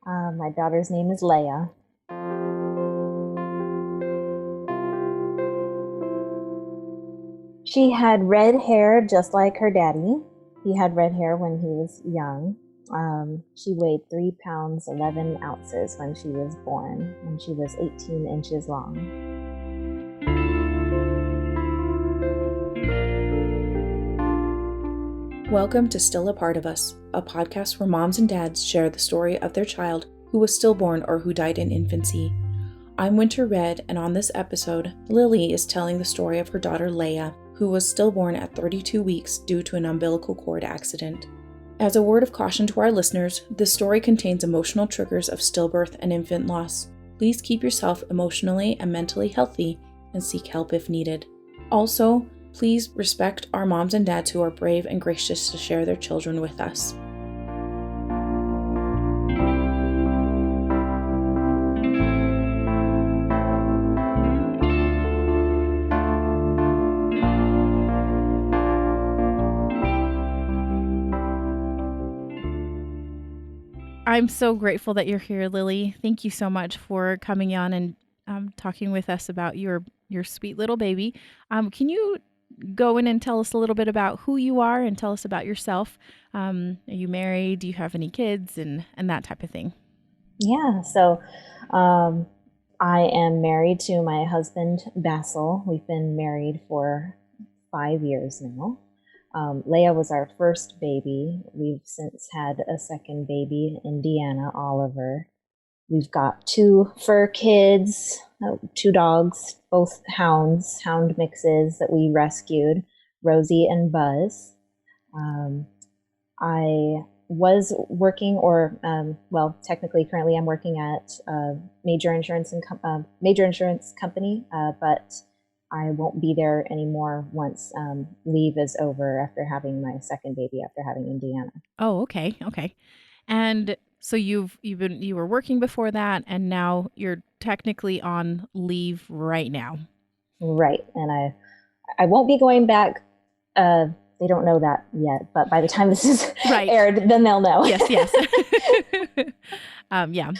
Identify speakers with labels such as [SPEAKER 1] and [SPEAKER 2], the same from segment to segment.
[SPEAKER 1] My daughter's name is Leia. She had red hair just like her daddy. He had red hair when he was young. She weighed 3 pounds 11 ounces when she was born, and she was 18 inches long.
[SPEAKER 2] Welcome to Still a Part of Us, a podcast where moms and dads share the story of their child who was stillborn or who died in infancy. I'm Winter Red, and on this episode, Lili is telling the story of her daughter Leia, who was stillborn at 32 weeks due to an umbilical cord accident. As a word of caution to our listeners, this story contains emotional triggers of stillbirth and infant loss. Please keep yourself emotionally and mentally healthy and seek help if needed. Also, please respect our moms and dads who are brave and gracious to share their children with us. I'm so grateful that you're here, Lili. Thank you so much for coming on and talking with us about your sweet little baby. Can you go in and tell us a little bit about who you are and tell us about yourself? Are you married? Do you have any kids and that type of thing?
[SPEAKER 1] Yeah, so I am married to my husband, Basil. We've been married for 5 years now. Leia was our first baby. We've since had a second baby, Indiana, Oliver. We've got 2 fur kids, 2 dogs, both hound mixes that we rescued, Rosie and Buzz. I was working, technically, currently, I'm working at a major insurance company, but I won't be there anymore once leave is over after having my second baby, after having Indiana.
[SPEAKER 2] Oh, okay. And so you were working before that, and now you're technically on leave right now.
[SPEAKER 1] Right, and I won't be going back. They don't know that yet, but by the time this is
[SPEAKER 2] Right.
[SPEAKER 1] aired, then they'll know.
[SPEAKER 2] Yes. Yeah.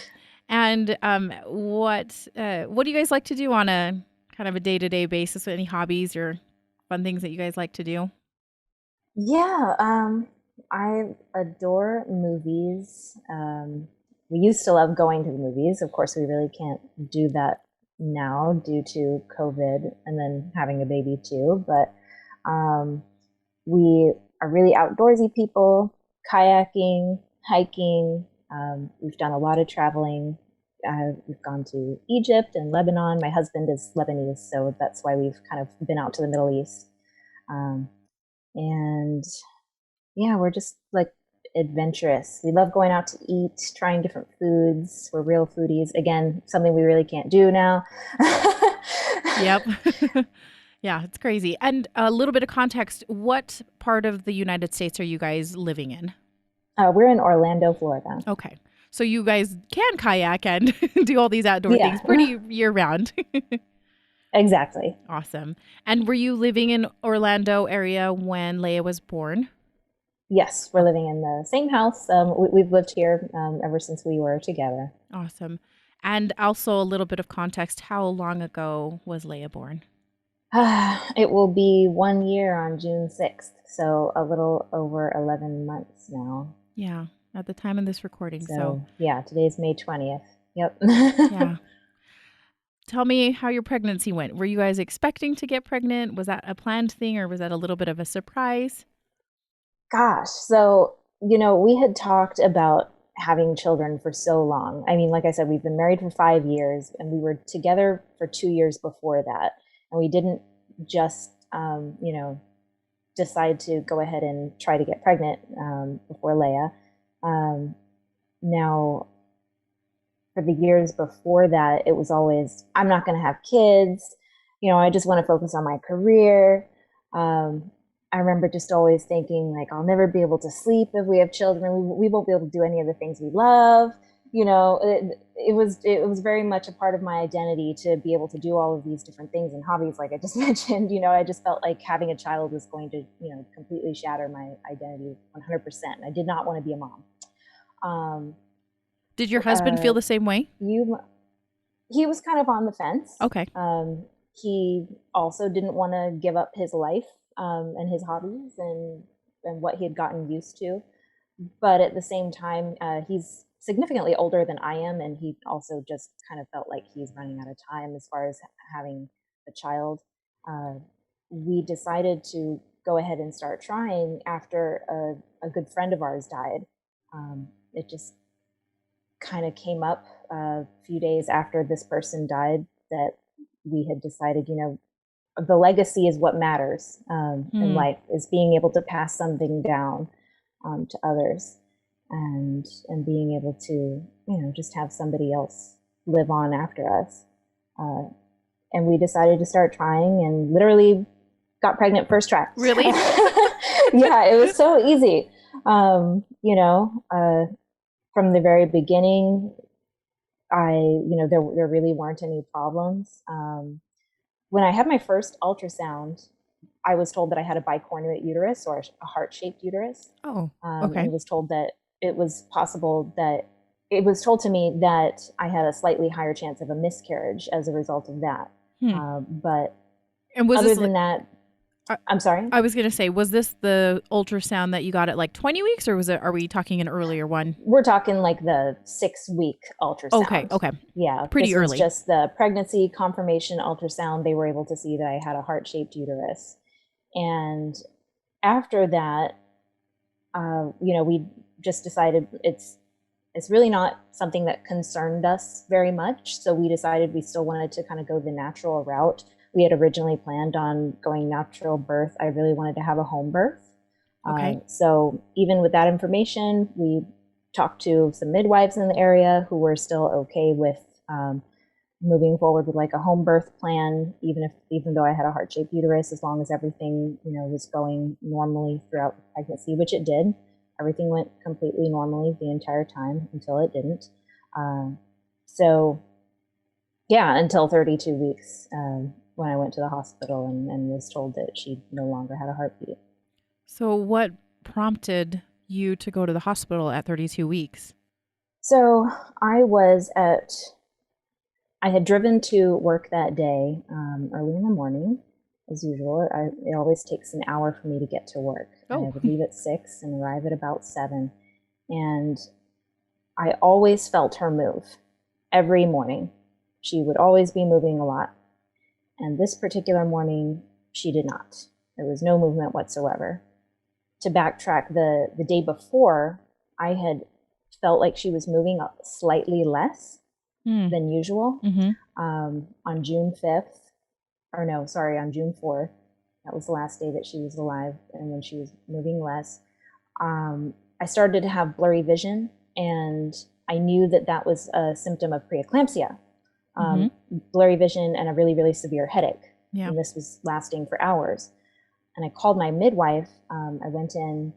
[SPEAKER 2] And what do you guys like to do on a kind of a day-to-day basis? Any hobbies or fun things that you guys like to do?
[SPEAKER 1] Yeah, I adore movies. We used to love going to the movies. Of course, we really can't do that now due to COVID and then having a baby too. But we are really outdoorsy people, kayaking, hiking. We've done a lot of traveling. We've gone to Egypt and Lebanon. My husband is Lebanese, so that's why we've kind of been out to the Middle East. And yeah, we're just like adventurous. We love going out to eat, trying different foods. We're real foodies. Again, something we really can't do now.
[SPEAKER 2] Yep. Yeah, it's crazy. And a little bit of context, what part of the United States are you guys living in?
[SPEAKER 1] We're in Orlando, Florida.
[SPEAKER 2] Okay. So you guys can kayak and do all these outdoor
[SPEAKER 1] Yeah,
[SPEAKER 2] things pretty year round.
[SPEAKER 1] exactly.
[SPEAKER 2] Awesome. And were you living in Orlando area when Leia was born?
[SPEAKER 1] Yes, we're living in the same house. We've lived here ever since we were together.
[SPEAKER 2] Awesome. And also a little bit of context, how long ago was Leia born?
[SPEAKER 1] It will be 1 year on June 6th, so a little over 11 months now.
[SPEAKER 2] Yeah, at the time of this recording. So,
[SPEAKER 1] yeah, today's May 20th. Yep.
[SPEAKER 2] yeah. Tell me how your pregnancy went. Were you guys expecting to get pregnant? Was that a planned thing or was that a little bit of a surprise?
[SPEAKER 1] Gosh, so, we had talked about having children for so long. I mean, like I said, we've been married for 5 years and we were together for 2 years before that. And we didn't just, decide to go ahead and try to get pregnant before Leia. Now, for the years before that, it was always, I'm not going to have kids. I just want to focus on my career. I remember just always thinking like, I'll never be able to sleep if we have children. We won't be able to do any of the things we love. It was very much a part of my identity to be able to do all of these different things and hobbies, like I just mentioned. I just felt like having a child was going to, completely shatter my identity 100%. I did not want to be a mom.
[SPEAKER 2] Did your husband feel the same way?
[SPEAKER 1] He was kind of on the fence.
[SPEAKER 2] Okay.
[SPEAKER 1] He also didn't want to give up his life and his hobbies and what he had gotten used to. But at the same time, he's significantly older than I am, and he also just kind of felt like he's running out of time as far as having a child. We decided to go ahead and start trying after a good friend of ours died. It just kind of came up a few days after this person died that we had decided, the legacy is what matters in life, is being able to pass something down to others and being able to, just have somebody else live on after us. And we decided to start trying and literally got pregnant first try.
[SPEAKER 2] Really?
[SPEAKER 1] Yeah, it was so easy. From the very beginning, there really weren't any problems. When I had my first ultrasound, I was told that I had a bicornuate uterus, or a heart-shaped uterus.
[SPEAKER 2] Oh, okay.
[SPEAKER 1] And was told that it was possible that it was told to me that I had a slightly higher chance of a miscarriage as a result of that. But other than that, I'm sorry?
[SPEAKER 2] I was going to say, was this the ultrasound that you got at like 20 weeks, or are we talking an earlier one?
[SPEAKER 1] We're talking like the 6-week ultrasound.
[SPEAKER 2] Okay.
[SPEAKER 1] Yeah.
[SPEAKER 2] Pretty early.
[SPEAKER 1] Was just the pregnancy confirmation ultrasound. They were able to see that I had a heart-shaped uterus. And after that, we just decided it's really not something that concerned us very much. So we decided we still wanted to kind of go the natural route. We had originally planned on going natural birth. I really wanted to have a home birth.
[SPEAKER 2] Okay.
[SPEAKER 1] So even with that information, we talked to some midwives in the area who were still okay with moving forward with like a home birth plan, even though I had a heart-shaped uterus, as long as everything, was going normally throughout the pregnancy, which it did. Everything went completely normally the entire time until it didn't. Until 32 weeks, when I went to the hospital and was told that she no longer had a heartbeat.
[SPEAKER 2] So what prompted you to go to the hospital at 32 weeks?
[SPEAKER 1] So I had driven to work that day early in the morning, as usual. It always takes an hour for me to get to work.
[SPEAKER 2] Oh.
[SPEAKER 1] I would leave at 6 and arrive at about 7. And I always felt her move every morning. She would always be moving a lot. And this particular morning, she did not. There was no movement whatsoever. To backtrack, the day before, I had felt like she was moving up slightly less than usual. On June 4th. That was the last day that she was alive, and when she was moving less. I started to have blurry vision, and I knew that was a symptom of preeclampsia. Blurry vision and a really, really severe headache.
[SPEAKER 2] Yeah.
[SPEAKER 1] And this was lasting for hours. And I called my midwife. I went in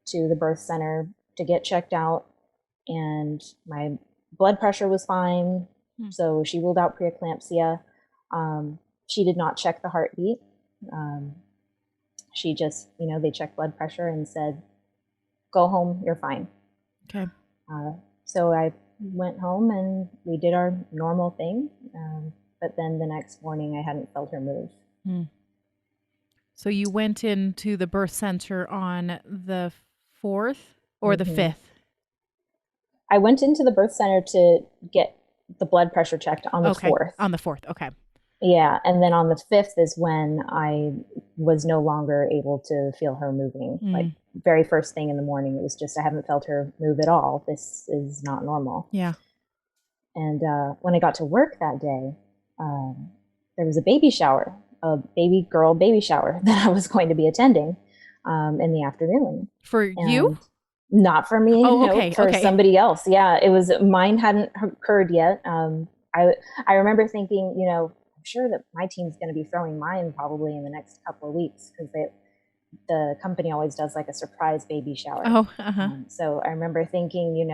[SPEAKER 1] to the birth center to get checked out, and my blood pressure was fine. So she ruled out preeclampsia. She did not check the heartbeat. She just, they checked blood pressure and said, go home, you're fine.
[SPEAKER 2] Okay.
[SPEAKER 1] So I went home and we did our normal thing. But then the next morning I hadn't felt her move.
[SPEAKER 2] So you went into the birth center on the 4th or the 5th?
[SPEAKER 1] I went into the birth center to get the blood pressure checked on the 4th.
[SPEAKER 2] On the 4th, okay.
[SPEAKER 1] Yeah, and then on the 5th is when I was no longer able to feel her moving. Like very first thing in the morning, it was just, I haven't felt her move at all. This is not normal.
[SPEAKER 2] Yeah.
[SPEAKER 1] And when I got to work that day, there was a baby shower, a baby girl baby shower that I was going to be attending in the afternoon.
[SPEAKER 2] For you?
[SPEAKER 1] Not for me.
[SPEAKER 2] Oh, okay.
[SPEAKER 1] For somebody else. Yeah, mine hadn't occurred yet. I remember thinking, I'm sure that my team's going to be throwing mine probably in the next couple of weeks, because the company always does like a surprise baby shower.
[SPEAKER 2] Oh,
[SPEAKER 1] so I remember thinking,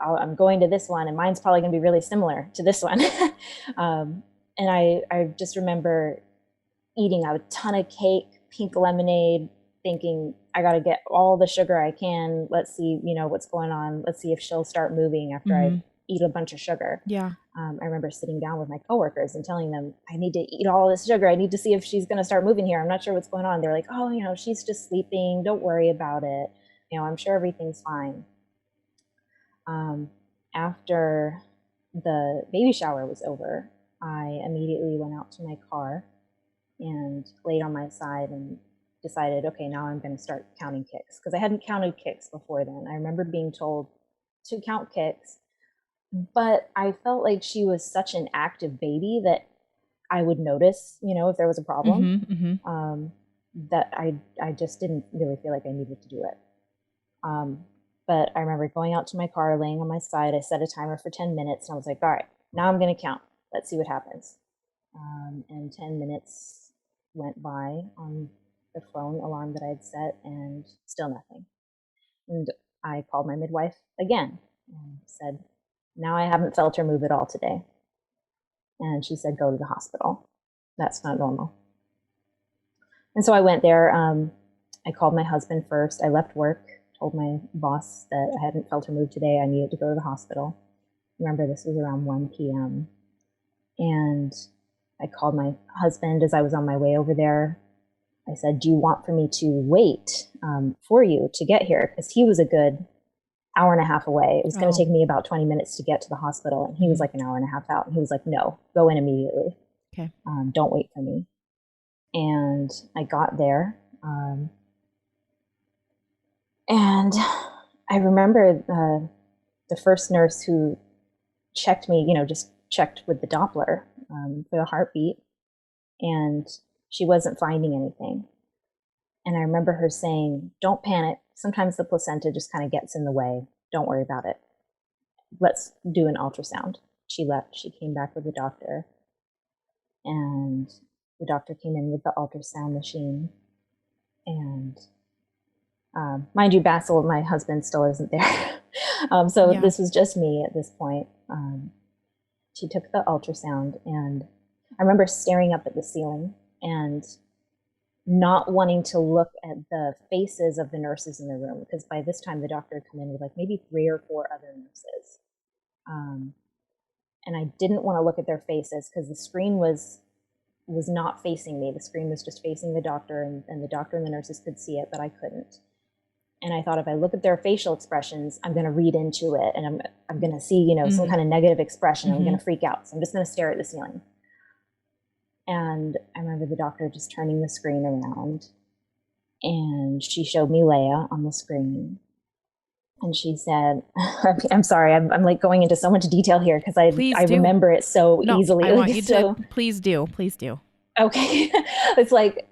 [SPEAKER 1] I'm going to this one and mine's probably going to be really similar to this one. And I just remember eating a ton of cake, pink lemonade, thinking I got to get all the sugar I can. Let's see, what's going on. Let's see if she'll start moving after I eat a bunch of sugar.
[SPEAKER 2] Yeah.
[SPEAKER 1] I remember sitting down with my coworkers and telling them, I need to eat all this sugar. I need to see if she's going to start moving here. I'm not sure what's going on. They're like, oh, she's just sleeping. Don't worry about it. I'm sure everything's fine. After the baby shower was over, I immediately went out to my car and laid on my side and decided, okay, now I'm going to start counting kicks, because I hadn't counted kicks before then. I remember being told to count kicks, but I felt like she was such an active baby that I would notice, if there was a problem, that I just didn't really feel like I needed to do it. But I remember going out to my car, laying on my side. I set a timer for 10 minutes, and I was like, all right, now I'm going to count. Let's see what happens. And 10 minutes went by on the phone alarm that I had set, and still nothing. And I called my midwife again and said, now I haven't felt her move at all today. And she said, go to the hospital. That's not normal. And so I went there. I called my husband first. I left work, told my boss that I hadn't felt her move today. I needed to go to the hospital. Remember, this was around 1 p.m. And I called my husband as I was on my way over there. I said, do you want for me to wait for you to get here? Because he was a good hour and a half away. It was going to take me about 20 minutes to get to the hospital. And he was like an hour and a half out. And he was like, no, go in immediately.
[SPEAKER 2] Okay.
[SPEAKER 1] Don't wait for me. And I got there. And I remember the first nurse who checked me, just checked with the Doppler for the heartbeat. And she wasn't finding anything. And I remember her saying, don't panic. Sometimes the placenta just kind of gets in the way. Don't worry about it. Let's do an ultrasound. She left. She came back with the doctor. And the doctor came in with the ultrasound machine. And mind you, Basil, my husband, still isn't there. This was just me at this point. She took the ultrasound, and I remember staring up at the ceiling and not wanting to look at the faces of the nurses in the room, because by this time the doctor had come in with like maybe 3 or 4 other nurses. And I didn't want to look at their faces because the screen was not facing me. The screen was just facing the doctor, and the doctor and the nurses could see it, but I couldn't. And I thought, if I look at their facial expressions, I'm going to read into it, and I'm going to see, some kind of negative expression. I'm going to freak out. So I'm just going to stare at the ceiling. And I remember the doctor just turning the screen around, and she showed me Leia on the screen. And she said, I'm sorry, I'm like going into so much detail here because I remember it so easily.
[SPEAKER 2] I want you to, please do.
[SPEAKER 1] Okay. It's like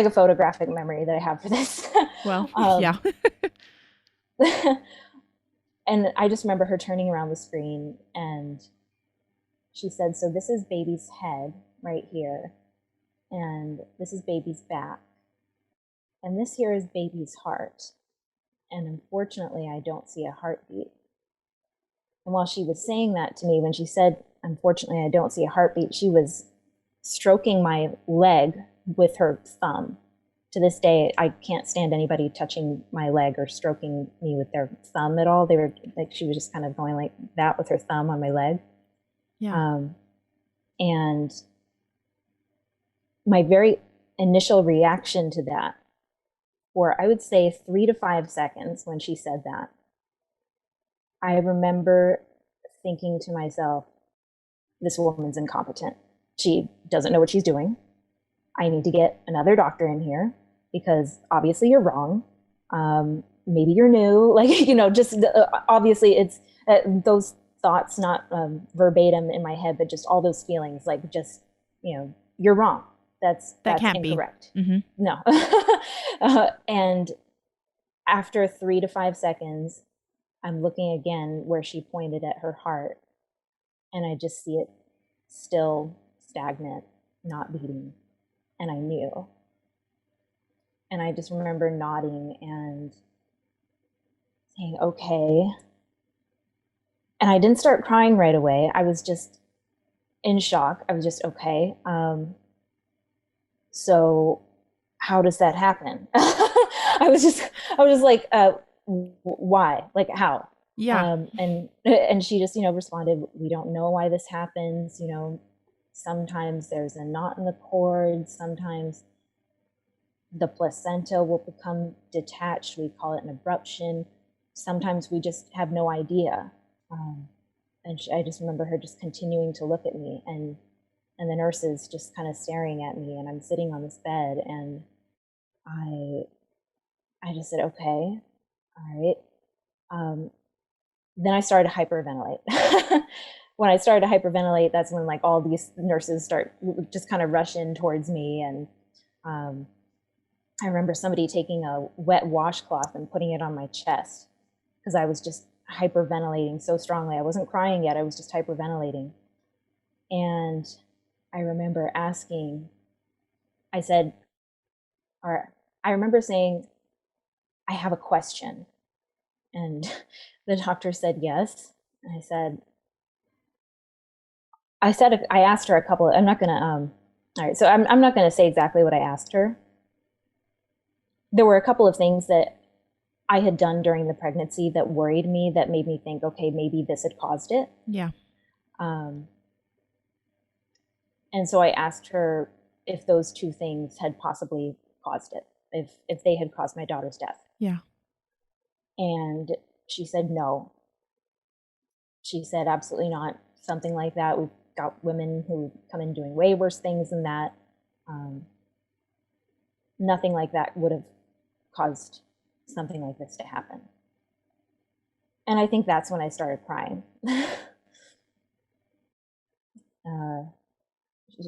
[SPEAKER 1] a photographic memory that I have for this.
[SPEAKER 2] Well, yeah.
[SPEAKER 1] And I just remember her turning around the screen, and she said, so this is baby's head right here, and this is baby's back, and this here is baby's heart. And unfortunately, I don't see a heartbeat. And while she was saying that to me, when she said, unfortunately, I don't see a heartbeat, she was stroking my leg with her thumb. To this day, I can't stand anybody touching my leg or stroking me with their thumb at all. They were like, she was just kind of going like that with her thumb on my leg.
[SPEAKER 2] Yeah.
[SPEAKER 1] And my very initial reaction to that, for I would say 3 to 5 seconds when she said that, I remember thinking to myself, this woman's incompetent. She doesn't know what she's doing. I need to get another doctor in here because obviously you're wrong. Maybe you're new, obviously it's those thoughts, not verbatim in my head, but just all those feelings, like just, you're wrong. That's
[SPEAKER 2] can't
[SPEAKER 1] incorrect.
[SPEAKER 2] Be. Mm-hmm.
[SPEAKER 1] No. And after 3 to 5 seconds, I'm looking again where she pointed at her heart, and I just see it still stagnant, not beating. And I knew. And I just remember nodding and saying, okay. And I didn't start crying right away. I was just in shock. I was just, okay. So how does that happen? I was just like, why? Like, how?
[SPEAKER 2] Yeah.
[SPEAKER 1] And she just, responded, we don't know why this happens. Sometimes there's a knot in the cord. Sometimes the placenta will become detached. We call it an abruption. Sometimes we just have no idea. Um, I just remember her just continuing to look at me, and the nurses just kind of staring at me, and I'm sitting on this bed, and I I just said, okay, all right. Um, then I started to hyperventilate. When I started to hyperventilate, that's when like all these nurses start just kind of rush in towards me, and um, I remember somebody taking a wet washcloth and putting it on my chest because I was just hyperventilating so strongly. I wasn't crying yet, I was just hyperventilating. And I remember asking, I said, or I remember saying, I have a question. And the doctor said, yes. And I asked her a couple, I'm not going to, all right, so I'm not going to say exactly what I asked her. There were a couple of things that I had done during the pregnancy that worried me, that made me think, okay, maybe this had caused it.
[SPEAKER 2] Yeah.
[SPEAKER 1] Um, and so I asked her if those two things had possibly caused it, if they had caused my daughter's death.
[SPEAKER 2] Yeah.
[SPEAKER 1] And she said no. She said absolutely not, something like that. We've got women who come in doing way worse things than that. Um, Nothing like that would have caused something like this to happen. And I think that's when I started crying. uh,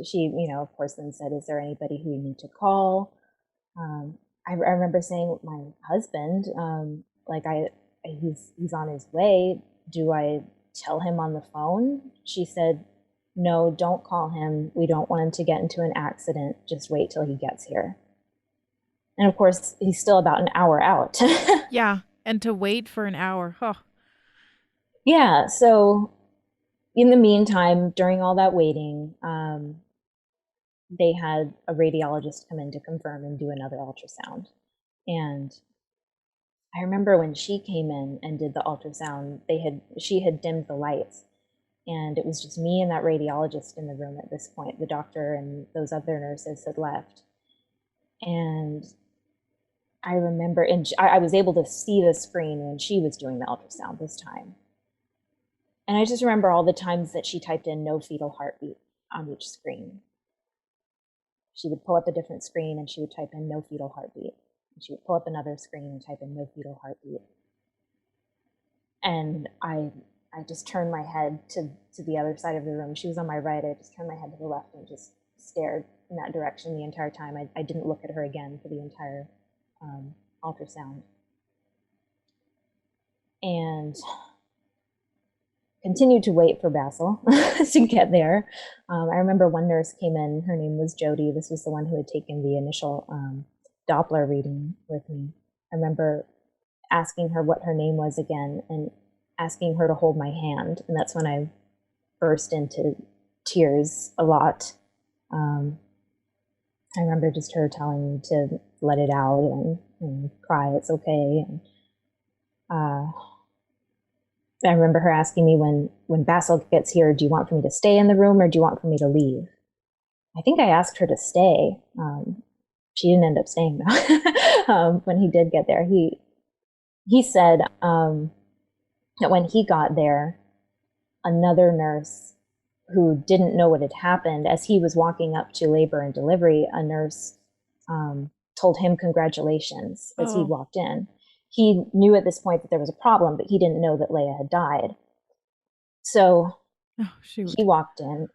[SPEAKER 1] she, of course, then said, is there anybody who you need to call? I remember saying, my husband, like he's on his way. Do I tell him on the phone? She said, no, don't call him. We don't want him to get into an accident. Just wait till he gets here. And of course, he's still about an hour out.
[SPEAKER 2] Yeah. And to wait for an hour. Oh.
[SPEAKER 1] Yeah. So in the meantime, during all that waiting, they had a radiologist come in to confirm and do another ultrasound. And I remember when she came in and did the ultrasound, she had dimmed the lights, and it was just me and that radiologist in the room at this point. The doctor and those other nurses had left. And I remember, and I was able to see the screen when she was doing the ultrasound this time. And I just remember all the times that she typed in no fetal heartbeat on each screen. She would pull up a different screen and she would type in no fetal heartbeat. And she would pull up another screen and type in no fetal heartbeat. And I just turned my head to the other side of the room. She was on my right. I just turned my head to the left and just stared in that direction the entire time. I didn't look at her again for the entire ultrasound. And continued to wait for Basil to get there. I remember one nurse came in. Her name was Jody. This was the one who had taken the initial Doppler reading with me. I remember asking her what her name was again and asking her to hold my hand. And that's when I burst into tears a lot. I remember just her telling me to let it out and cry, it's okay. And I remember her asking me, when Basil gets here, do you want for me to stay in the room or do you want for me to leave? I think I asked her to stay. She didn't end up staying though. When he did get there, he said that when he got there, another nurse who didn't know what had happened, as he was walking up to labor and delivery, a nurse told him congratulations as he walked in. He knew at this point that there was a problem, but he didn't know that Leia had died. So he walked in.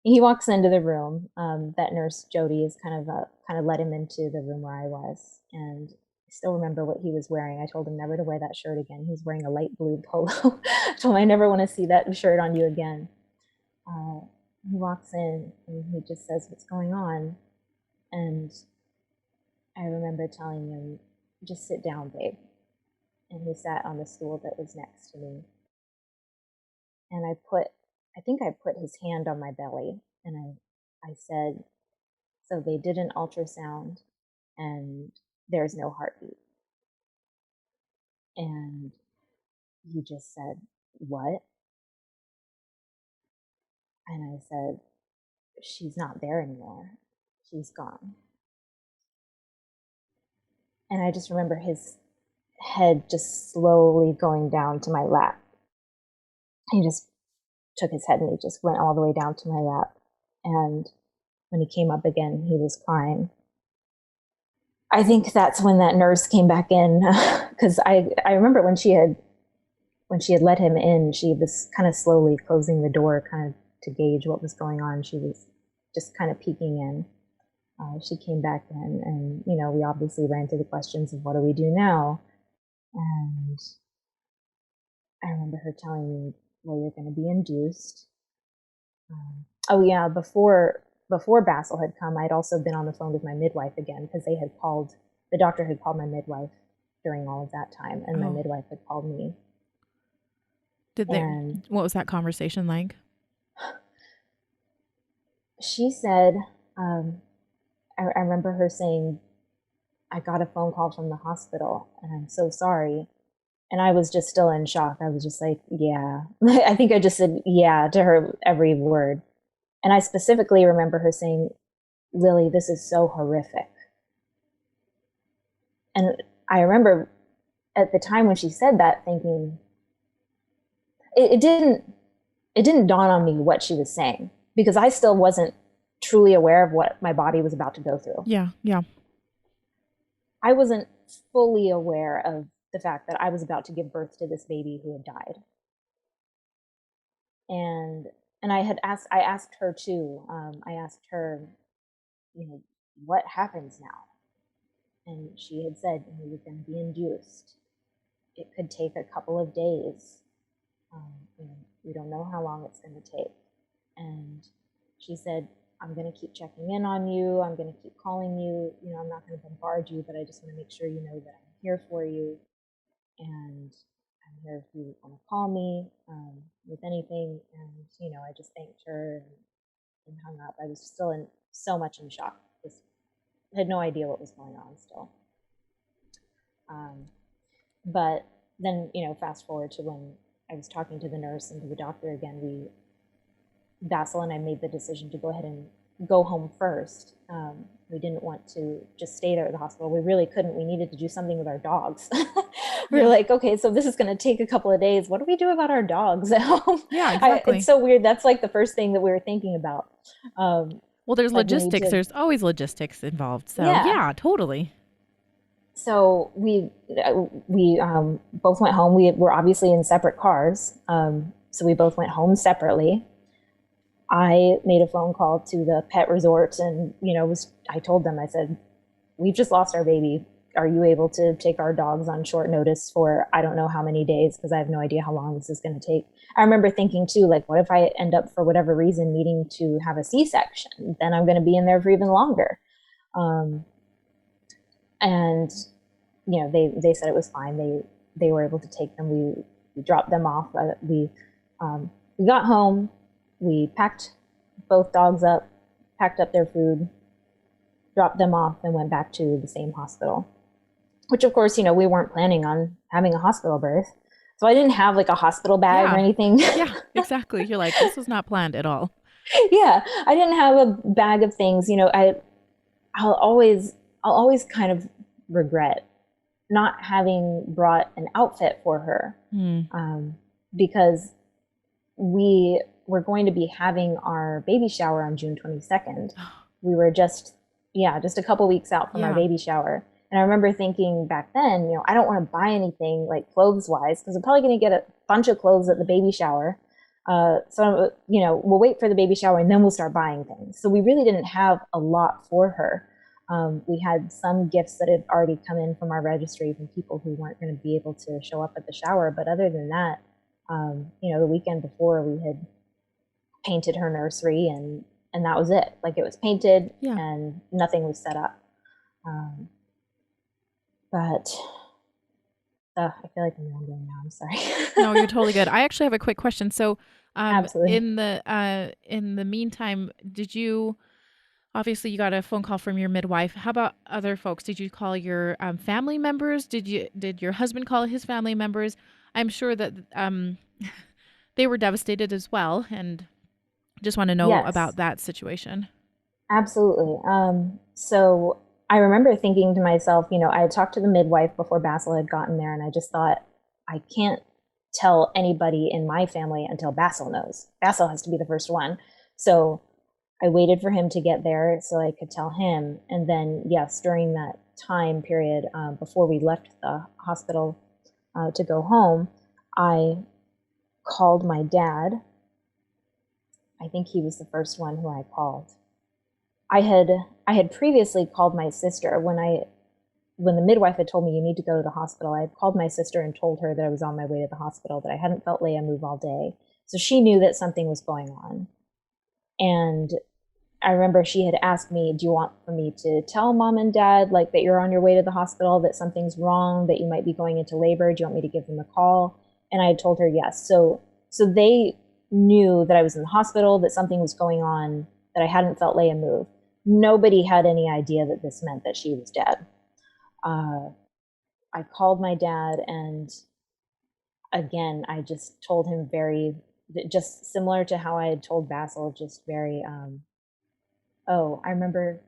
[SPEAKER 1] He walks into the room. That nurse Jody is kind of let him into the room where I was, and I still remember what he was wearing. I told him never to wear that shirt again. He's wearing a light blue polo. I told him I never want to see that shirt on you again. He walks in and he just says, "What's going on?" And I remember telling him, "Just sit down, babe." And he sat on the stool that was next to me. And I think I put his hand on my belly, and I said, "So they did an ultrasound, and there's no heartbeat. And he just said, what? And I said, she's not there anymore. She's gone. And I just remember his head just slowly going down to my lap. He just took his head and he just went all the way down to my lap. And when he came up again, he was crying. I think that's when that nurse came back in, because I remember when she had let him in, she was kind of slowly closing the door, kind of to gauge what was going on. She was just kind of peeking in. She came back in, and we obviously ran through the questions of what do we do now. And I remember her telling me, well, you're going to be induced. Oh yeah, before Basil had come, I'd also been on the phone with my midwife again, because the doctor had called my midwife during all of that time, and my midwife had called me.
[SPEAKER 2] What was that conversation like?
[SPEAKER 1] She said, I remember her saying, I got a phone call from the hospital and I'm so sorry. And I was just still in shock. I was just like, yeah. I think I just said yeah to her every word. And I specifically remember her saying, Lily, this is so horrific. And I remember at the time when she said that thinking, it didn't dawn on me what she was saying, because I still wasn't truly aware of what my body was about to go through.
[SPEAKER 2] Yeah.
[SPEAKER 1] I wasn't fully aware of the fact that I was about to give birth to this baby who had died. And I asked her too. I asked her, what happens now? And she had said, you're going to be induced. It could take a couple of days. We don't know how long it's going to take. And she said, I'm going to keep checking in on you. I'm going to keep calling you. I'm not going to bombard you, but I just want to make sure you know that I'm here for you. And I'm here if you want to call me with anything. And, I just thanked her and hung up. I was still so much in shock. Just had no idea what was going on still. But then, fast forward to when I was talking to the nurse and to the doctor again, Basil and I made the decision to go ahead and go home first. We didn't want to just stay there at the hospital. We really couldn't. We needed to do something with our dogs. We were like, okay, so this is going to take a couple of days. What do we do about our dogs at home?
[SPEAKER 2] Yeah, exactly.
[SPEAKER 1] It's so weird. That's like the first thing that we were thinking about.
[SPEAKER 2] Well, there's logistics. There's always logistics involved. So yeah, totally.
[SPEAKER 1] So we both went home. We were obviously in separate cars. So we both went home separately. I made a phone call to the pet resort and, I told them, I said, we've just lost our baby. Are you able to take our dogs on short notice for, I don't know how many days, because I have no idea how long this is going to take. I remember thinking too, like, what if I end up for whatever reason needing to have a C-section? Then I'm going to be in there for even longer. And, they said it was fine. They were able to take them. We dropped them off. We got home. We packed both dogs up, packed up their food, dropped them off, and went back to the same hospital. Which, of course, we weren't planning on having a hospital birth. So I didn't have like a hospital bag or anything.
[SPEAKER 2] Yeah, exactly. You're like, this was not planned at all.
[SPEAKER 1] Yeah, I didn't have a bag of things. I'll always kind of regret not having brought an outfit for her, because we were going to be having our baby shower on June 22nd. We were just a couple weeks out from our baby shower. And I remember thinking back then, I don't want to buy anything like clothes wise, because I'm probably going to get a bunch of clothes at the baby shower. So, we'll wait for the baby shower and then we'll start buying things. So we really didn't have a lot for her. We had some gifts that had already come in from our registry from people who weren't going to be able to show up at the shower. But other than that, the weekend before, we had painted her nursery and that was it. Like, it was painted and nothing was set up. But I feel like I'm rambling now. I'm sorry.
[SPEAKER 2] No, you're totally good. I actually have a quick question. So,
[SPEAKER 1] Absolutely.
[SPEAKER 2] in the meantime, did you Obviously, you got a phone call from your midwife. How about other folks? Did you call your family members? Did your husband call his family members? I'm sure that they were devastated as well, and just want to know
[SPEAKER 1] Yes,
[SPEAKER 2] about that situation.
[SPEAKER 1] absolutely. So I remember thinking to myself, I had talked to the midwife before Basil had gotten there, and I just thought, I can't tell anybody in my family until Basil knows. Basil has to be the first one. So I waited for him to get there so I could tell him. And then, yes, during that time period before we left the hospital to go home, I called my dad. I think he was the first one who I called. I had I had previously called my sister when the midwife had told me you need to go to the hospital. I had called my sister and told her that I was on my way to the hospital, that I hadn't felt Leia move all day. So she knew that something was going on. And I remember she had asked me, do you want for me to tell mom and dad like that you're on your way to the hospital, that something's wrong, that you might be going into labor? Do you want me to give them a call? And I had told her yes. So they knew that I was in the hospital, that something was going on, that I hadn't felt Leia move. Nobody had any idea that this meant that she was dead. Uh, I called my dad, and again, I just told him just similar to how I had told Basil, just very, oh, I remember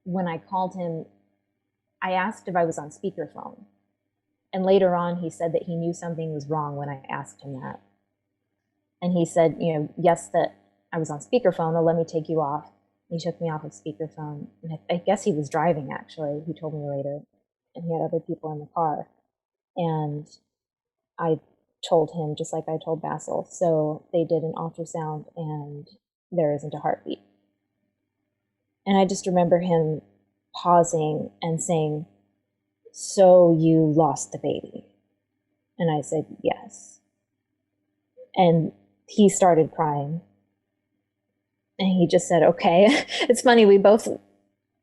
[SPEAKER 1] when I called him, I asked if I was on speakerphone. And later on, he said that he knew something was wrong when I asked him that. And he said, yes, that I was on speakerphone. Oh, let me take you off. He took me off of speakerphone. And I guess he was driving, actually. He told me later. And he had other people in the car. And I told him, just like I told Basil. So they did an ultrasound, and there isn't a heartbeat. And I just remember him pausing and saying, so you lost the baby? And I said, yes. And he started crying. And he just said, okay. It's funny, we both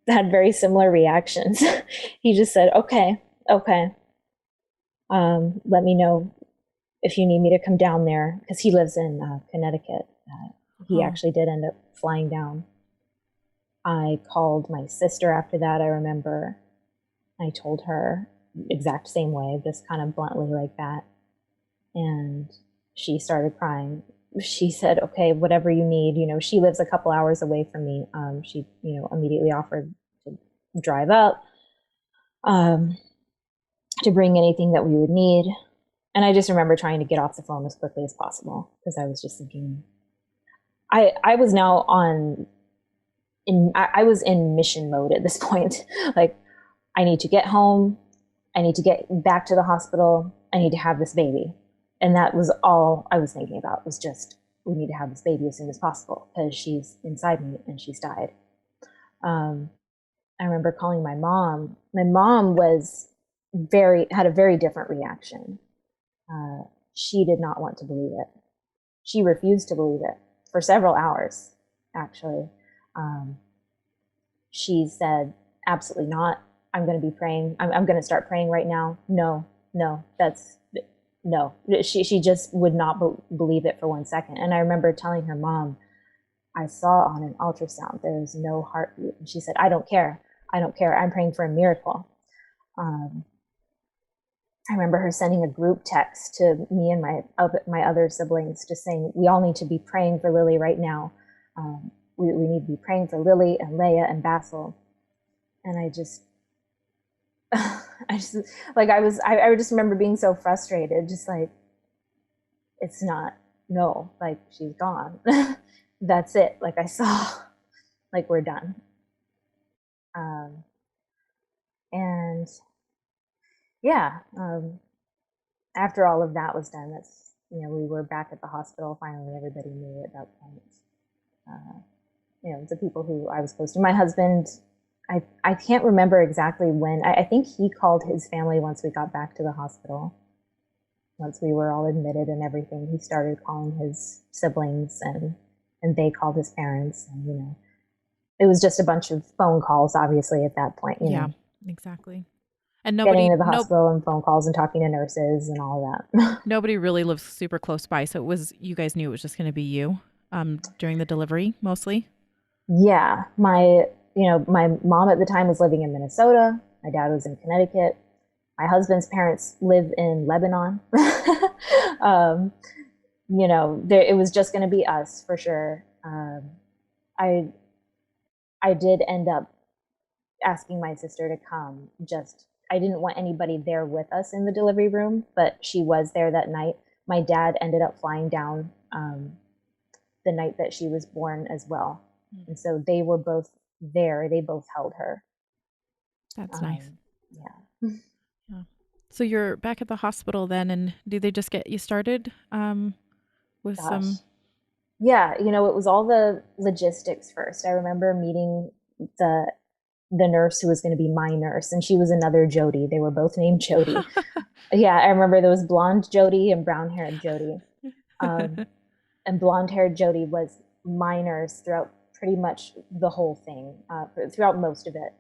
[SPEAKER 1] had very similar reactions. He just said, okay, okay. Let me know if you need me to come down there, because he lives in Connecticut. He
[SPEAKER 2] Oh,
[SPEAKER 1] actually did end up flying down. I called my sister after that, I remember. I told her exact same way, just kind of bluntly like that. And she started crying. She said, okay, whatever you need. She lives a couple hours away from me. She, immediately offered to drive up, um, to bring anything that we would need. And I just remember trying to get off the phone as quickly as possible, because I was just thinking, I was now I was in mission mode at this point. Like, I need to get home. I need to get back to the hospital. I need to have this baby. And that was all I was thinking about, was just, we need to have this baby as soon as possible, because she's inside me and she's died. Um, I remember calling my mom. My mom had a very different reaction. She did not want to believe it. She refused to believe it for several hours, actually. Um, she said, absolutely not. I'm going to be praying. I'm going to start praying right now. No, no, no. She just would not believe it for 1 second. And I remember telling her, Mom, I saw on an ultrasound there's no heartbeat. And she said, I don't care. I don't care. I'm praying for a miracle. I remember her sending a group text to me and my other siblings, just saying, we all need to be praying for Lili right now. We need to be praying for Lili and Leia and Basil. And I just like, I just remember being so frustrated, just like, it's not, no, like, she's gone. That's it. Like, I saw, like, we're done. And yeah, after all of that was done, we were back at the hospital. Finally, everybody knew at that point. The people who I was close to, my husband, I can't remember exactly when. I think he called his family once we got back to the hospital. Once we were all admitted and everything, he started calling his siblings, and they called his parents. And, it was just a bunch of phone calls, obviously, at that point,
[SPEAKER 2] yeah, exactly. And
[SPEAKER 1] getting into the hospital and phone calls and talking to nurses and all that.
[SPEAKER 2] nobody really lives super close by, so you guys knew it was just going to be you during the delivery mostly.
[SPEAKER 1] Yeah, my mom at the time was living in Minnesota. My dad was in Connecticut. My husband's parents live in Lebanon. um, it was just going to be us for sure. I I did end up asking my sister to come. Just I didn't want anybody there with us in the delivery room, but she was there that night. My dad ended up flying down the night that she was born as well, and so they were both there. They both held her.
[SPEAKER 2] That's nice.
[SPEAKER 1] Yeah.
[SPEAKER 2] Yeah. So you're back at the hospital then, and do they just get you started with
[SPEAKER 1] Gosh.
[SPEAKER 2] some?
[SPEAKER 1] Yeah, it was all the logistics first. I remember meeting the the nurse who was going to be my nurse, and she was another Jody. They were both named Jody. Yeah, I remember there was blonde Jody and brown haired Jody. And blonde haired Jody was my nurse throughout pretty much the whole thing, throughout most of it.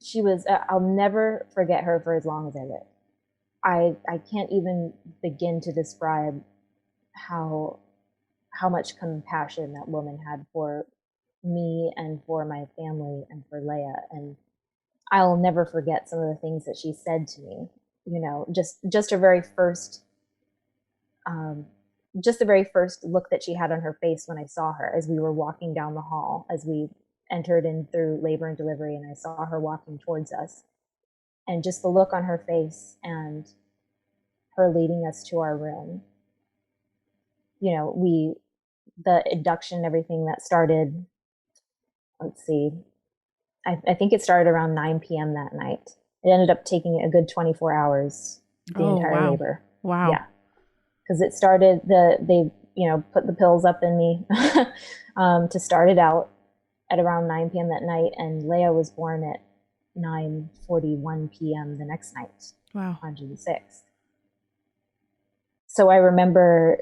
[SPEAKER 1] She was, I'll never forget her for as long as I live. I can't even begin to describe how how much compassion that woman had for me and for my family and for Leia. And I'll never forget some of the things that she said to me. Just her very first, um, just the very first look that she had on her face when I saw her as we were walking down the hall, as we entered in through labor and delivery, and I saw her walking towards us, and just the look on her face and her leading us to our room. We the induction and everything that started. Let's see, I think it started around 9 p.m. that night. It ended up taking a good 24 hours, the
[SPEAKER 2] Oh,
[SPEAKER 1] entire
[SPEAKER 2] wow.
[SPEAKER 1] labor.
[SPEAKER 2] Wow.
[SPEAKER 1] Yeah, because it started they put the pills up in me to start it out at around 9 p.m. that night, and Leia was born at 9:41 p.m. the next night.
[SPEAKER 2] Wow.
[SPEAKER 1] On June 6th. So I remember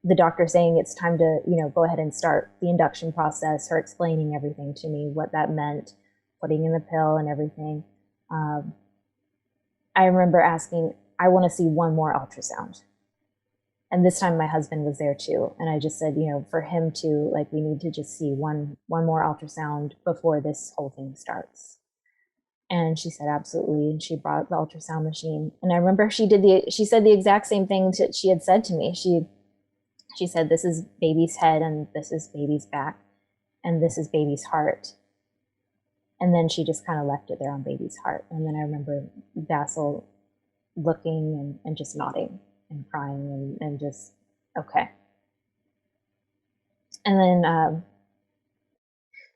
[SPEAKER 1] the doctor saying it's time to, go ahead and start the induction process, her explaining everything to me, what that meant, putting in the pill and everything. Um, I remember asking, I want to see one more ultrasound. And this time my husband was there too. And I just said, for him to, like, we need to just see one more ultrasound before this whole thing starts. And she said, absolutely. And she brought the ultrasound machine. And I remember she said the exact same thing that she had said to me. She said, this is baby's head and this is baby's back and this is baby's heart. And then she just kind of left it there on baby's heart. And then I remember Basil looking and just nodding and crying and just, okay. And then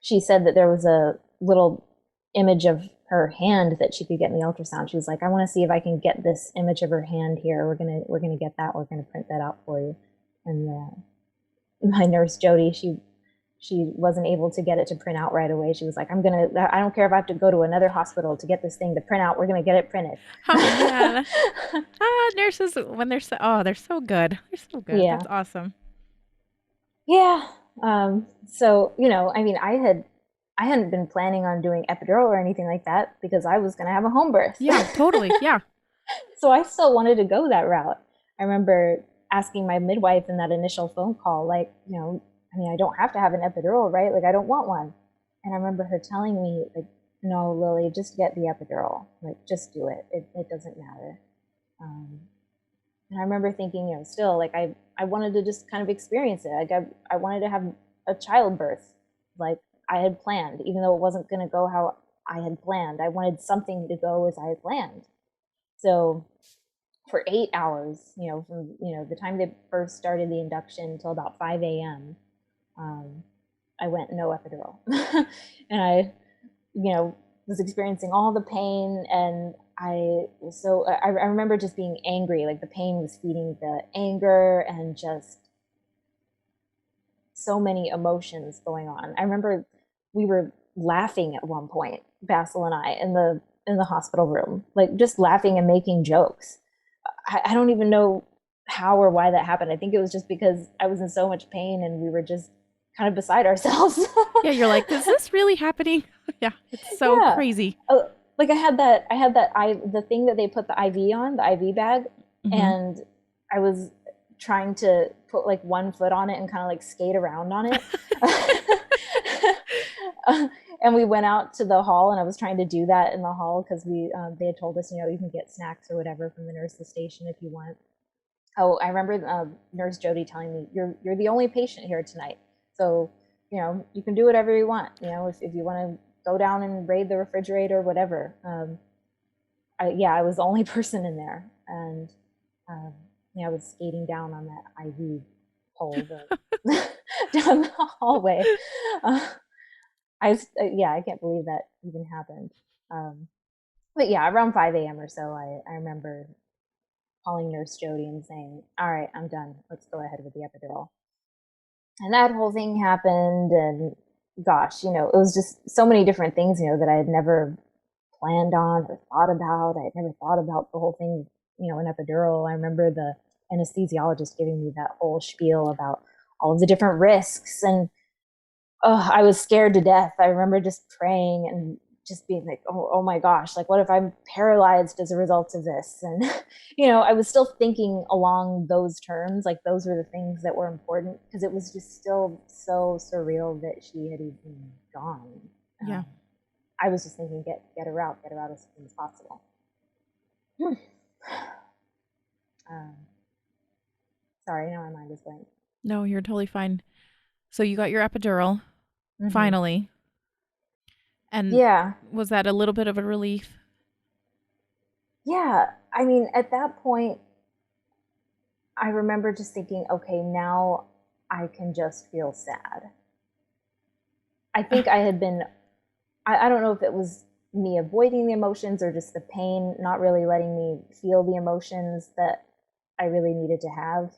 [SPEAKER 1] she said that there was a little image of her hand that she could get in the ultrasound. She was like, I want to see if I can get this image of her hand here. We're gonna get that. We're gonna print that out for you. And my nurse Jody, she wasn't able to get it to print out right away. She was like, I don't care if I have to go to another hospital to get this thing to print out. We're gonna get it printed.
[SPEAKER 2] Oh man. Nurses when they're they're so good. They're so good.
[SPEAKER 1] Yeah.
[SPEAKER 2] That's awesome.
[SPEAKER 1] Yeah. So, I mean, I hadn't been planning on doing epidural or anything like that because I was going to have a home birth.
[SPEAKER 2] Yeah, totally. Yeah.
[SPEAKER 1] So I still wanted to go that route. I remember asking my midwife in that initial phone call, like, I mean, I don't have to have an epidural, right? Like, I don't want one. And I remember her telling me, like, no, Lily, just get the epidural. Like, just do it. It doesn't matter. And I remember thinking, still, like, I wanted to just kind of experience it. Like, I wanted to have a childbirth, like I had planned, even though it wasn't going to go how I had planned. I wanted something to go as I had planned. So for 8 hours, from the time they first started the induction until about 5 a.m., I went no epidural, and I, was experiencing all the pain, and I remember just being angry. Like the pain was feeding the anger and just so many emotions going on. I remember we were laughing at one point, Basil and I, in the hospital room, like just laughing and making jokes. I don't even know how or why that happened. I think it was just because I was in so much pain and we were just kind of beside ourselves.
[SPEAKER 2] Yeah, you're like, is this really happening? Yeah, it's so crazy.
[SPEAKER 1] Like the thing that they put the IV on, the IV bag, and I was trying to put like one foot on it and kind of like skate around on it. And we went out to the hall, and I was trying to do that in the hall because they had told us, you can get snacks or whatever from the nurse's station if you want. Oh, I remember Nurse Jody telling me, "You're the only patient here tonight, so you can do whatever you want. If you want to go down and raid the refrigerator or whatever." I was the only person in there, and I was skating down on that IV pole down the hallway. I can't believe that even happened. But yeah, around 5 a.m. or so, I remember calling Nurse Jody and saying, "All right, I'm done. Let's go ahead with the epidural." And that whole thing happened, and gosh, it was just so many different things, that I had never planned on or thought about. I had never thought about the whole thing, an epidural. I remember the anesthesiologist giving me that whole spiel about all of the different risks, and I was scared to death. I remember just praying and just being like, oh my gosh, like what if I'm paralyzed as a result of this? And, I was still thinking along those terms, like those were the things that were important, because it was just still so surreal that she had even gone.
[SPEAKER 2] Yeah.
[SPEAKER 1] I was just thinking, get her out as soon as possible. Sorry, now my mind is blank.
[SPEAKER 2] No, you're totally fine. So you got your epidural, finally. And
[SPEAKER 1] yeah,
[SPEAKER 2] was that a little bit of a relief?
[SPEAKER 1] Yeah, I mean, at that point, I remember just thinking, okay, now I can just feel sad. I think I had been, I don't know if it was me avoiding the emotions or just the pain, not really letting me feel the emotions that I really needed to have.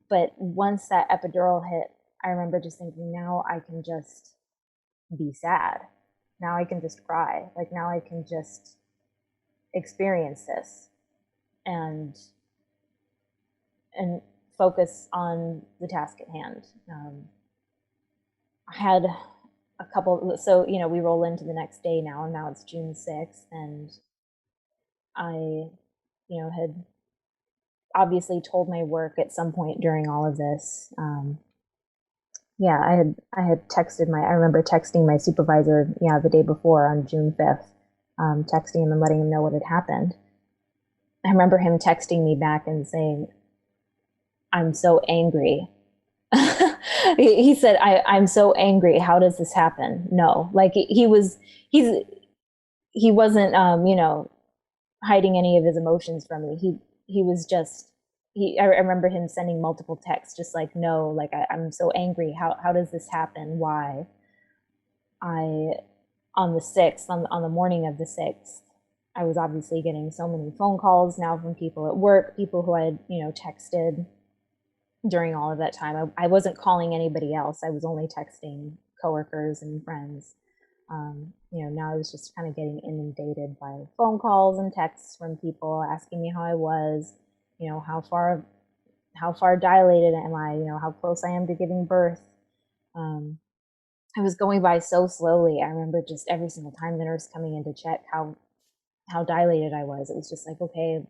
[SPEAKER 1] But once that epidural hit, I remember just thinking, now I can just be sad. Now I can just cry. Like now I can just experience this and focus on the task at hand. I had a couple, so we roll into the next day now, and now it's June 6th, and I had obviously told my work at some point during all of this. I had texted I remember texting my supervisor, the day before on June 5th, texting him and letting him know what had happened. I remember him texting me back and saying, "I'm so angry." He said, I'm so angry. How does this happen? No, like he wasn't, hiding any of his emotions from me. He was just, I remember him sending multiple texts, just like, no, like I'm so angry. How does this happen? Why? On the 6th, on the morning of the 6th, I was obviously getting so many phone calls now from people at work, people who I had, texted during all of that time. I wasn't calling anybody else. I was only texting coworkers and friends. Now I was just kind of getting inundated by phone calls and texts from people asking me how I was, how far dilated am I, how close I am to giving birth. I was going by so slowly. I remember just every single time the nurse coming in to check how dilated I was. It was just like, okay,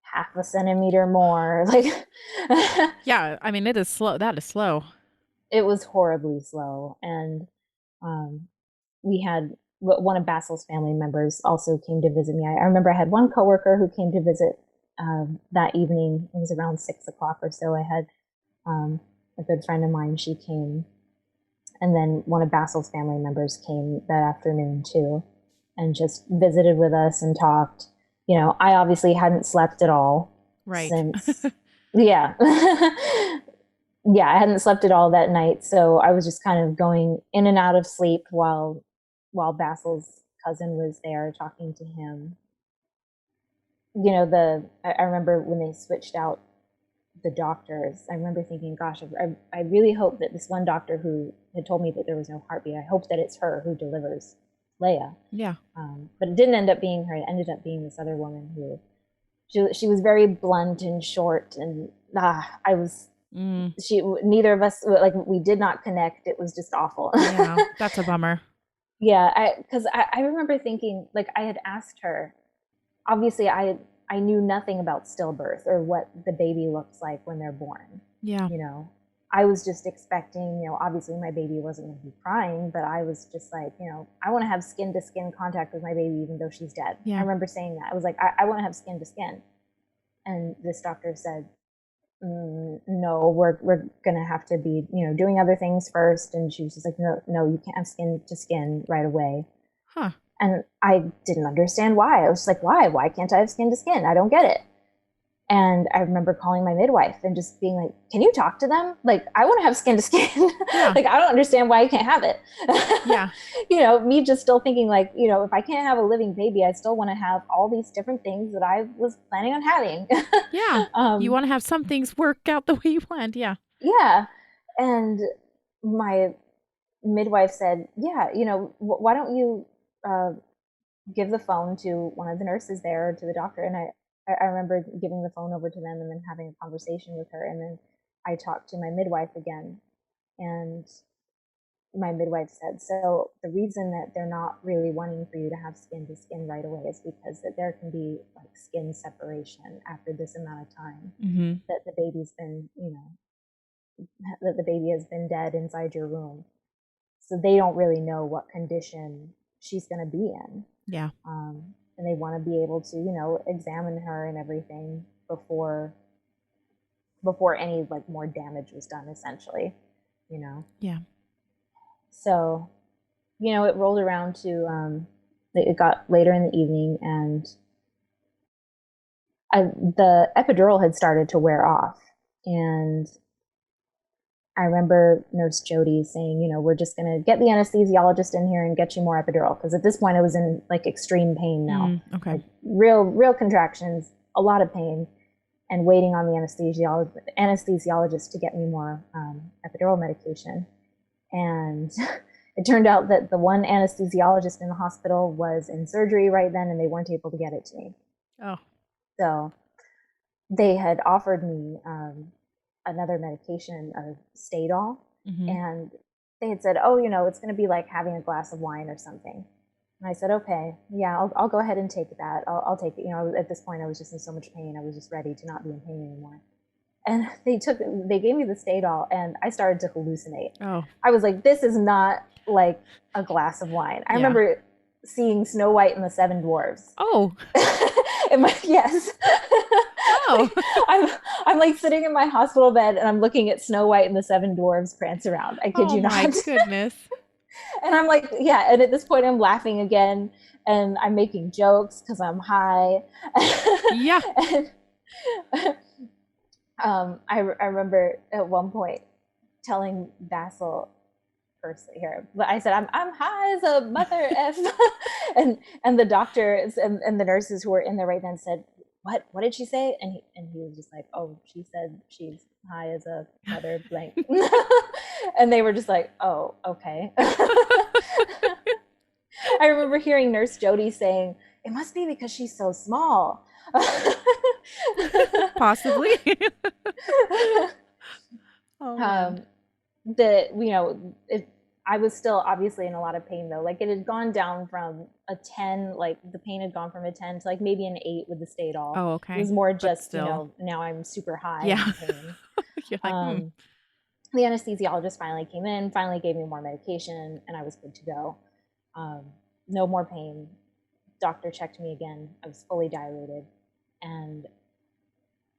[SPEAKER 1] half a centimeter more. Like,
[SPEAKER 2] yeah, I mean, it is slow. That is slow.
[SPEAKER 1] It was horribly slow. And we had one of Basil's family members also came to visit me. I remember I had one coworker who came to visit that evening. It was around 6 o'clock or so. I had a good friend of mine. She came. And then one of Basil's family members came that afternoon too, and just visited with us and talked. I obviously hadn't slept at all since, yeah. I hadn't slept at all that night. So I was just kind of going in and out of sleep while Basil's cousin was there talking to him. I remember when they switched out the doctors, I remember thinking, gosh, I really hope that this one doctor who had told me that there was no heartbeat, I hope that it's her who delivers Leia.
[SPEAKER 2] Yeah.
[SPEAKER 1] But it didn't end up being her. It ended up being this other woman who, she was very blunt and short, and neither of us, like, we did not connect. It was just awful.
[SPEAKER 2] Yeah, that's a bummer.
[SPEAKER 1] Yeah, because I remember thinking, like, I had asked her, obviously I knew nothing about stillbirth or what the baby looks like when they're born.
[SPEAKER 2] Yeah.
[SPEAKER 1] I was just expecting, obviously my baby wasn't going to be crying, but I was just like, I want to have skin to skin contact with my baby, even though she's dead.
[SPEAKER 2] Yeah.
[SPEAKER 1] I remember saying that. I was like, I want to have skin to skin. And this doctor said, no, we're going to have to be, doing other things first. And she was just like, no, you can't have skin to skin right away.
[SPEAKER 2] Huh.
[SPEAKER 1] And I didn't understand why. I was just like, why? Why can't I have skin to skin? I don't get it. And I remember calling my midwife and just being like, can you talk to them? Like, I want to have skin to skin.
[SPEAKER 2] Yeah.
[SPEAKER 1] Like, I don't understand why I can't have it.
[SPEAKER 2] Yeah.
[SPEAKER 1] Me just still thinking like, if I can't have a living baby, I still want to have all these different things that I was planning on having.
[SPEAKER 2] Yeah. You want to have some things work out the way you planned. Yeah.
[SPEAKER 1] Yeah. And my midwife said, yeah, why don't you give the phone to one of the nurses there, or to the doctor? And I remember giving the phone over to them and then having a conversation with her. And then I talked to my midwife again, and my midwife said, so the reason that they're not really wanting for you to have skin to skin right away is because that there can be like skin separation after this amount of time, that the baby's been, that the baby has been dead inside your womb. So they don't really know what condition she's going to be in.
[SPEAKER 2] Yeah.
[SPEAKER 1] And they want to be able to, examine her and everything before any like more damage was done, essentially,
[SPEAKER 2] Yeah.
[SPEAKER 1] So, it rolled around to, it got later in the evening, and the epidural had started to wear off. And I remember Nurse Jody saying, we're just going to get the anesthesiologist in here and get you more epidural. Because at this point I was in like extreme pain now.
[SPEAKER 2] Okay.
[SPEAKER 1] Like real contractions, a lot of pain, and waiting on the anesthesiologist to get me more epidural medication. And it turned out that the one anesthesiologist in the hospital was in surgery right then, and they weren't able to get it to me.
[SPEAKER 2] Oh.
[SPEAKER 1] So they had offered me another medication, Stadol, and they had said, oh, it's going to be like having a glass of wine or something. And I said, okay, yeah, I'll go ahead and take that. I'll take it. At this point I was just in so much pain. I was just ready to not be in pain anymore. And they gave me the Stadol, and I started to hallucinate.
[SPEAKER 2] Oh.
[SPEAKER 1] I was like, this is not like a glass of wine. I remember seeing Snow White and the Seven Dwarfs.
[SPEAKER 2] Oh.
[SPEAKER 1] Yes.
[SPEAKER 2] Oh.
[SPEAKER 1] I'm like sitting in my hospital bed, and I'm looking at Snow White and the Seven Dwarfs prance around. I kid you not.
[SPEAKER 2] Oh my goodness.
[SPEAKER 1] And I'm like, yeah. And at this point I'm laughing again, and I'm making jokes because I'm high.
[SPEAKER 2] Yeah.
[SPEAKER 1] And, I remember at one point telling Basil, firstly here, but I said, I'm high as a mother F. and the doctors and the nurses who were in there right then said, what did she say? And he was just like, oh, she said she's high as a mother blank. And they were just like, oh, okay. I remember hearing Nurse Jody saying, it must be because she's so small.
[SPEAKER 2] Possibly. Oh,
[SPEAKER 1] I was still obviously in a lot of pain though. Like it had gone down from a 10, like the pain had gone from a 10 to like maybe an 8 with the Stadol.
[SPEAKER 2] Oh, okay.
[SPEAKER 1] It was more just, now I'm super high in pain.
[SPEAKER 2] You're like,
[SPEAKER 1] The anesthesiologist finally came in, finally gave me more medication, and I was good to go. No more pain. Doctor checked me again. I was fully dilated. And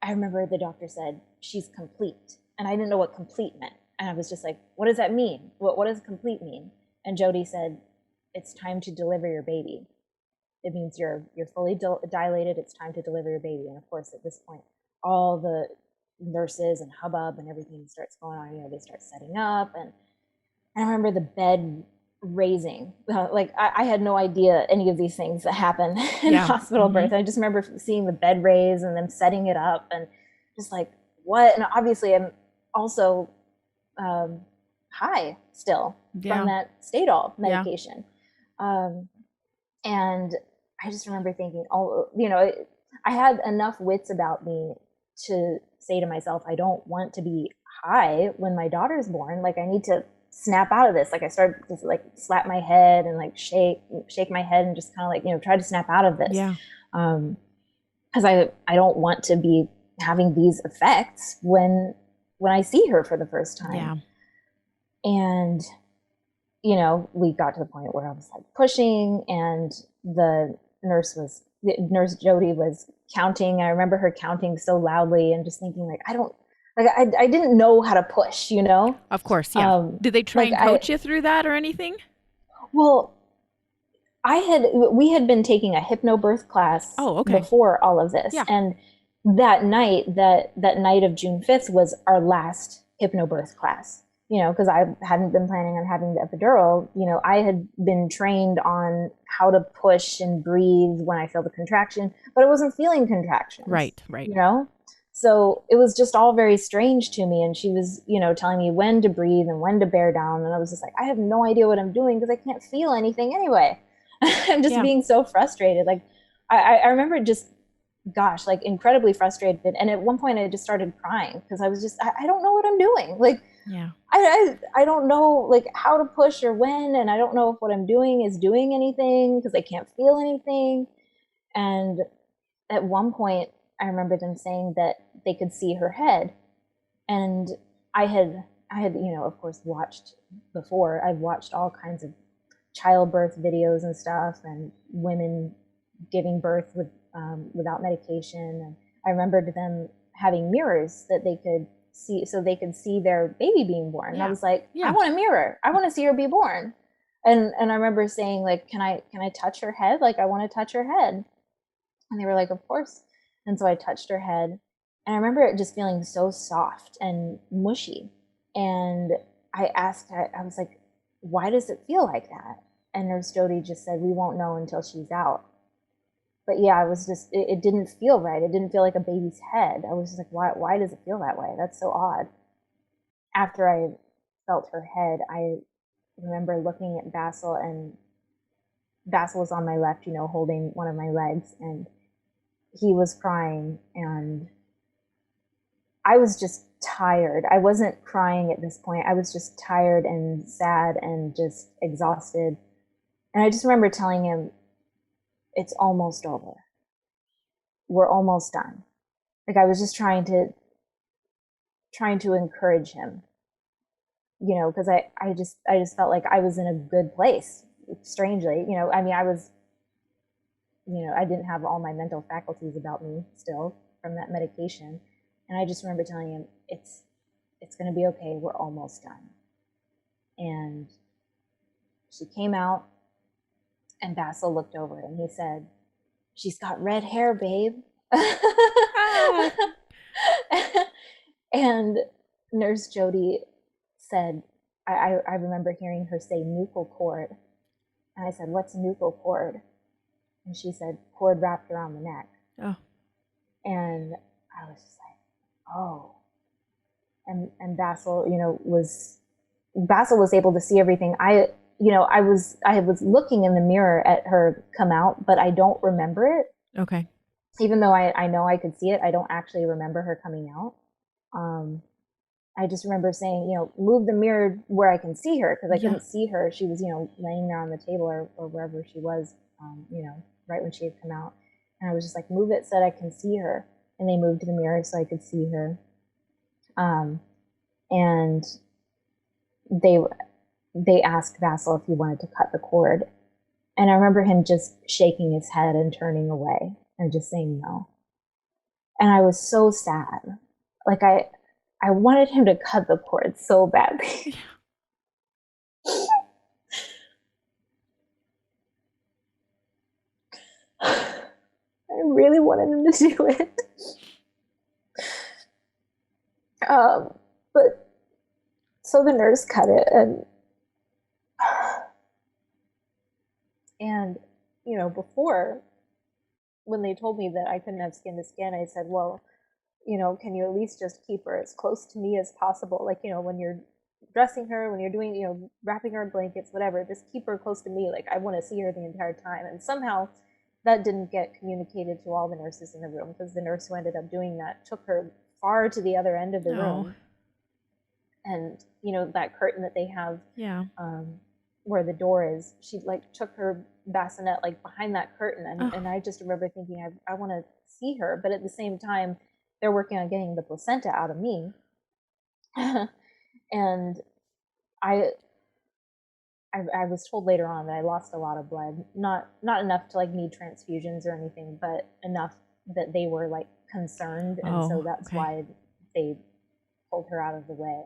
[SPEAKER 1] I remember the doctor said, she's complete. And I didn't know what complete meant. And I was just like, what does that mean? What does complete mean? And Jody said, it's time to deliver your baby. It means you're fully dilated. It's time to deliver your baby. And of course, at this point, all the nurses and hubbub and everything starts going on. They start setting up. And I remember the bed raising. Like I had no idea any of these things that happen in hospital birth. I just remember seeing the bed raise and them setting it up and just like, what? And obviously I'm also high still from that Stadol medication. And I just remember thinking, I had enough wits about me to say to myself, I don't want to be high when my daughter's born. Like I need to snap out of this. Like I started to like slap my head and like shake my head and just kind of like, try to snap out of this.
[SPEAKER 2] Yeah.
[SPEAKER 1] Cause I don't want to be having these effects when when I see her for the first time.
[SPEAKER 3] Yeah.
[SPEAKER 1] And, you know, we got to the point where I was like pushing, and nurse Jody was counting. I remember her counting so loudly and just thinking like, I didn't know how to push, you know?
[SPEAKER 3] Of course, yeah. Did they try
[SPEAKER 1] like
[SPEAKER 3] and coach you through that or anything?
[SPEAKER 1] Well, we had been taking a hypnobirth class before all of this.
[SPEAKER 3] Yeah.
[SPEAKER 1] And that night of June 5th was our last hypnobirth class, you know, because I hadn't been planning on having the epidural. You know, I had been trained on how to push and breathe when I feel the contraction, but I wasn't feeling contractions.
[SPEAKER 3] Right.
[SPEAKER 1] You know? So it was just all very strange to me. And she was, you know, telling me when to breathe and when to bear down. And I was just like, I have no idea what I'm doing because I can't feel anything anyway. I'm just being so frustrated. Like I remember just, gosh, like incredibly frustrated. And at one point I just started crying because I was just, I don't know what I'm doing. Like,
[SPEAKER 3] yeah,
[SPEAKER 1] I don't know like how to push or when, and I don't know if what I'm doing is doing anything because I can't feel anything. And at one point I remember them saying that they could see her head. And I had, you know, of course watched before. I've watched all kinds of childbirth videos and stuff, and women giving birth without medication. And I remembered them having mirrors that they could see, so they could see their baby being born. And I was like, I want a mirror. I want to see her be born. And I remember saying like, can I touch her head? Like, I want to touch her head. And they were like, of course. And so I touched her head. And I remember it just feeling so soft and mushy. And I asked, I was like, why does it feel like that? And Nurse Jody just said, we won't know until she's out. But yeah, I was just, it didn't feel right. It didn't feel like a baby's head. I was just like, why does it feel that way? That's so odd. After I felt her head, I remember looking at Basil, and Basil was on my left, you know, holding one of my legs, and he was crying, and I was just tired. I wasn't crying at this point. I was just tired and sad and just exhausted. And I just remember telling him, it's almost over. We're almost done. Like, I was just trying to encourage him, you know, because I just felt like I was in a good place, strangely. You know, I mean, I was, you know, I didn't have all my mental faculties about me still from that medication. And I just remember telling him, it's going to be okay. We're almost done. And she came out, and Basil looked over and he said, she's got red hair, babe. And Nurse Jody said, I remember hearing her say nuchal cord. And I said, what's nuchal cord? And she said, cord wrapped around the neck.
[SPEAKER 3] Oh.
[SPEAKER 1] And I was just like, oh. And Basil, you know, was able to see everything. I was looking in the mirror at her come out, but I don't remember it.
[SPEAKER 3] Okay.
[SPEAKER 1] Even though I know I could see it, I don't actually remember her coming out. I just remember saying, you know, move the mirror where I can see her, because I couldn't see her. She was, you know, laying there on the table or wherever she was, you know, right when she had come out. And I was just like, move it so that I can see her. And they moved the mirror so I could see her. And they asked Basil if he wanted to cut the cord. And I remember him just shaking his head and turning away and just saying no. And I was so sad. Like, I wanted him to cut the cord so badly. I really wanted him to do it. But so the nurse cut it, and you know, before, when they told me that I couldn't have skin to skin, I said, well, you know, can you at least just keep her as close to me as possible? Like, you know, when you're dressing her, when you're doing, you know, wrapping her in blankets, whatever, just keep her close to me. Like, I want to see her the entire time. And somehow that didn't get communicated to all the nurses in the room, because the nurse who ended up doing that took her far to the other end of the room. And, you know, that curtain that they have where the door is, she like took her bassinet like behind that curtain. And I just remember thinking, I want to see her. But at the same time, they're working on getting the placenta out of me. And I I was told later on that I lost a lot of blood, not enough to like need transfusions or anything, but enough that they were like concerned, and so that's
[SPEAKER 3] okay.
[SPEAKER 1] why they pulled her out of the way.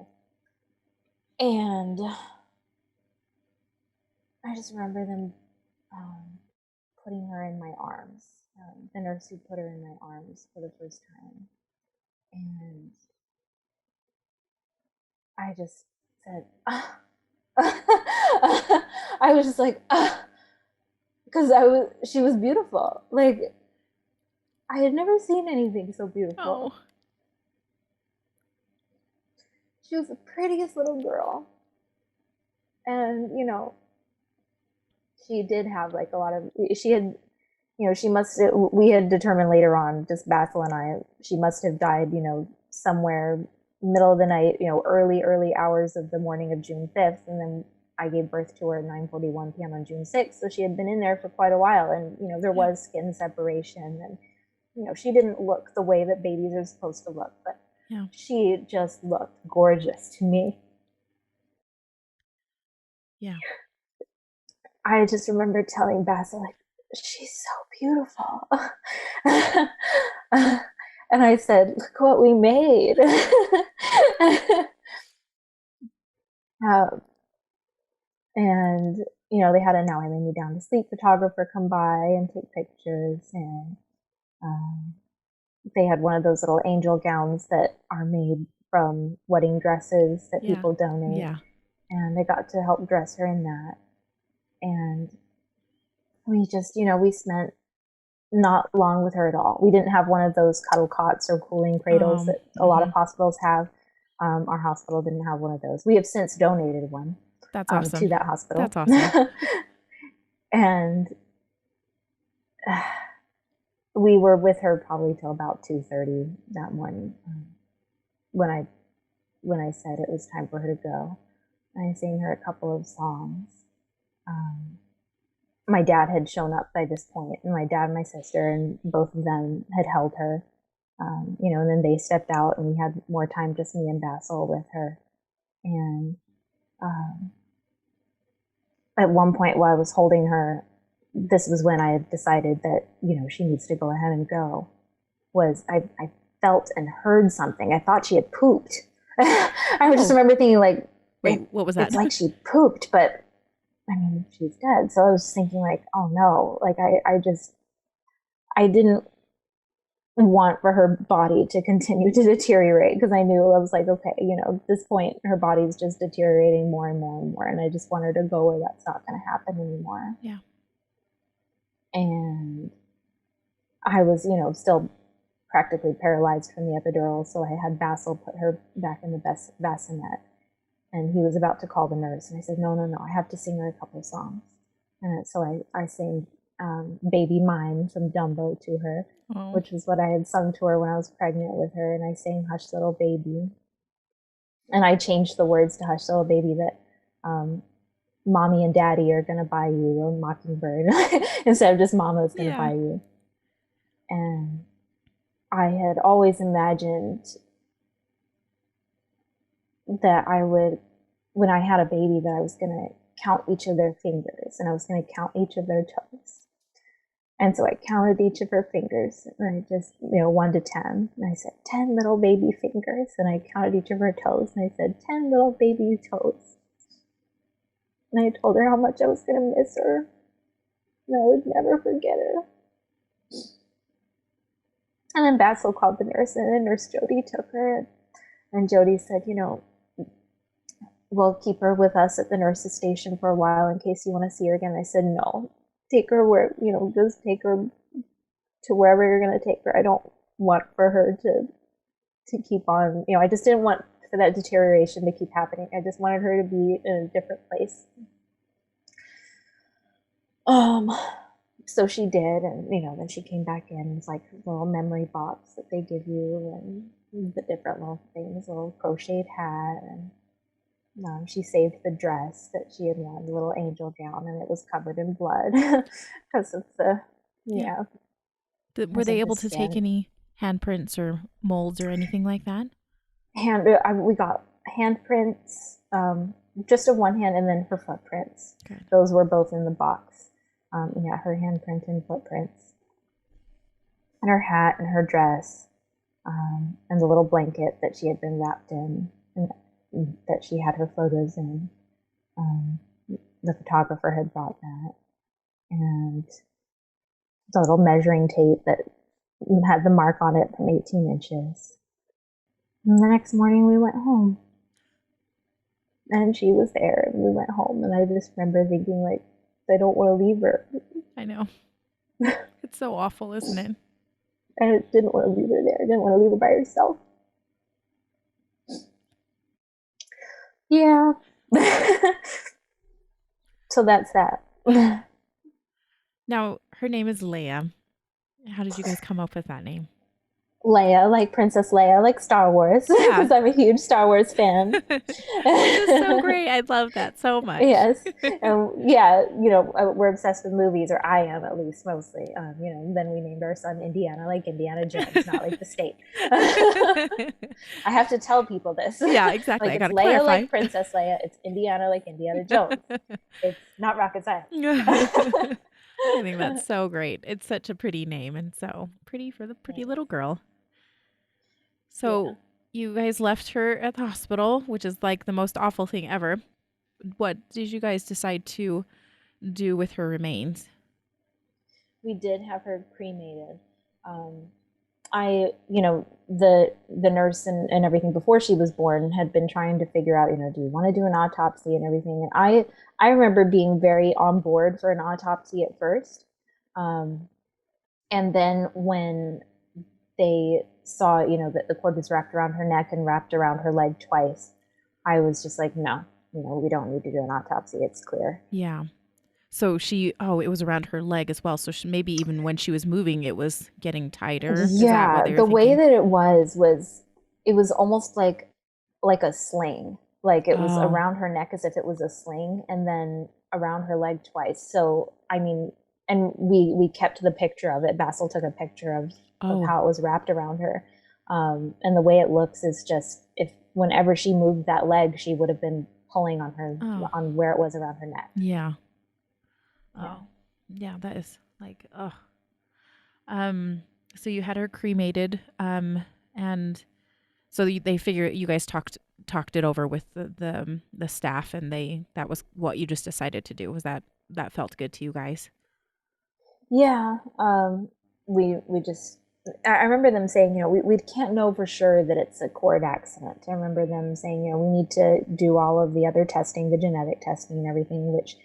[SPEAKER 1] And I just remember them putting her in my arms. The nurse who put her in my arms for the first time, and I just said, ah. I was just like, ah, because she was beautiful. Like, I had never seen anything so beautiful.
[SPEAKER 3] Oh.
[SPEAKER 1] She was the prettiest little girl. And, you know, she did have like a lot of, she had, you know, she must, we had determined later on, just Basil and I, she must have died, you know, somewhere middle of the night, you know, early hours of the morning of June 5th. And then I gave birth to her at 9:41 p.m. on June 6th. So she had been in there for quite a while. And, you know, there was skin separation. And, you know, she didn't look the way that babies are supposed to look, but she just looked gorgeous to me.
[SPEAKER 3] Yeah.
[SPEAKER 1] I just remember telling Basil, like, she's so beautiful. And I said, look what we made. And, you know, they had a Now I Lay Me Down to Sleep photographer come by and take pictures. And they had one of those little angel gowns that are made from wedding dresses that people donate.
[SPEAKER 3] Yeah.
[SPEAKER 1] And they got to help dress her in that. And we just, you know, we spent not long with her at all. We didn't have one of those cuddle cots or cooling cradles that a lot of hospitals have. Our hospital didn't have one of those. We have since donated one.
[SPEAKER 3] That's awesome.
[SPEAKER 1] To that hospital.
[SPEAKER 3] That's awesome.
[SPEAKER 1] And we were with her probably till about 2:30 that morning. When I said it was time for her to go, I sang her a couple of songs. My dad had shown up by this point, and my dad and my sister, and both of them had held her. You know, and then they stepped out, and we had more time, just me and Basil with her. And at one point while I was holding her, this was when I had decided that, you know, she needs to go ahead and go, was I felt and heard something. I thought she had pooped. I just remember thinking, like,
[SPEAKER 3] wait, what was that?
[SPEAKER 1] It's like she pooped, but I mean, she's dead. So I was thinking, like, oh no, like I didn't want for her body to continue to deteriorate, because I knew, I was like, okay, you know, at this point her body's just deteriorating more and more and more, and I just want her to go where that's not going to happen anymore.
[SPEAKER 3] Yeah.
[SPEAKER 1] And I was, you know, still practically paralyzed from the epidural, so I had Basil put her back in the bassinet, and he was about to call the nurse, and I said, no, I have to sing her a couple songs. And so I sang Baby Mine from Dumbo to her, which was what I had sung to her when I was pregnant with her, and I sang Hush Little Baby. And I changed the words to Hush Little Baby, that Mommy and Daddy are going to buy you a mockingbird instead of just Mama's going to buy you. And I had always imagined that I would, when I had a baby, that I was going to count each of their fingers, and I was going to count each of their toes. And so I counted each of her fingers, and I just, you know, 1 to 10. And I said, 10 little baby fingers. And I counted each of her toes, and I said, 10 little baby toes. And I told her how much I was going to miss her, and I would never forget her. And then Basil called the nurse, and then Nurse Jody took her. And Jody said, you know, we'll keep her with us at the nurse's station for a while in case you want to see her again. I said, no, take her where, you know, just take her to wherever you're going to take her. I don't want for her to keep on, you know, I just didn't want for that deterioration to keep happening. I just wanted her to be in a different place. So she did, and, you know, then she came back in. It's like a little memory box that they give you, and the different little things, a little crocheted hat, and she saved the dress that she had worn, the little angel gown, and it was covered in blood because of the,
[SPEAKER 3] Were they able to take any handprints or molds or anything like that?
[SPEAKER 1] We got handprints, just of one hand, and then her footprints.
[SPEAKER 3] Good.
[SPEAKER 1] Those were both in the box. Yeah, her handprint and footprints. And her hat and her dress, and the little blanket that she had been wrapped in, and that she had her photos in. The photographer had brought that. And the little measuring tape that had the mark on it from 18 inches. And the next morning we went home. And she was there, and we went home. And I just remember thinking, like, I don't want to leave her.
[SPEAKER 3] I know. It's so awful, isn't it?
[SPEAKER 1] I didn't want to leave her there. I didn't want to leave her by herself. Yeah. So that's that.
[SPEAKER 3] Now, her name is Leia. How did you guys come up with that name?
[SPEAKER 1] Leia, like Princess Leia, like Star Wars, because I'm a huge Star Wars fan.
[SPEAKER 3] Which is so great. I love that so much.
[SPEAKER 1] Yes. Yeah, we're obsessed with movies, or I am at least, mostly. Then we named our son Indiana, like Indiana Jones, not like the state. I have to tell people this.
[SPEAKER 3] Yeah, exactly.
[SPEAKER 1] Like,
[SPEAKER 3] I
[SPEAKER 1] it's
[SPEAKER 3] gotta
[SPEAKER 1] Leia
[SPEAKER 3] clarify.
[SPEAKER 1] like Princess Leia. It's Indiana like Indiana Jones. It's not rocket science.
[SPEAKER 3] I think that's so great. It's such a pretty name, and so pretty for the pretty little girl. So you guys left her at the hospital, which is like the most awful thing ever. What did you guys decide to do with her remains?
[SPEAKER 1] We did have her cremated. The nurse and everything before she was born had been trying to figure out, do you want to do an autopsy and everything? And I remember being very on board for an autopsy at first. And then when they saw, that the cord was wrapped around her neck and wrapped around her leg twice, I was just like, no, we don't need to do an autopsy. It's clear.
[SPEAKER 3] Yeah. So it was around her leg as well. So maybe even when she was moving, it was getting tighter.
[SPEAKER 1] Yeah, the way that it was almost like a sling. Like it was around her neck as if it was a sling, and then around her leg twice. So, and we kept the picture of it. Basil took a picture of how it was wrapped around her. And the way it looks is just, whenever she moved that leg, she would have been pulling on her, on where it was around her neck.
[SPEAKER 3] Yeah. Oh, yeah, that is like, so you had her cremated, and so they figure you guys talked it over with the staff, and that was what you just decided to do. Was that felt good to you guys?
[SPEAKER 1] Yeah. We just, I remember them saying, we can't know for sure that it's a cord accident. I remember them saying, we need to do all of the other testing, the genetic testing and everything, which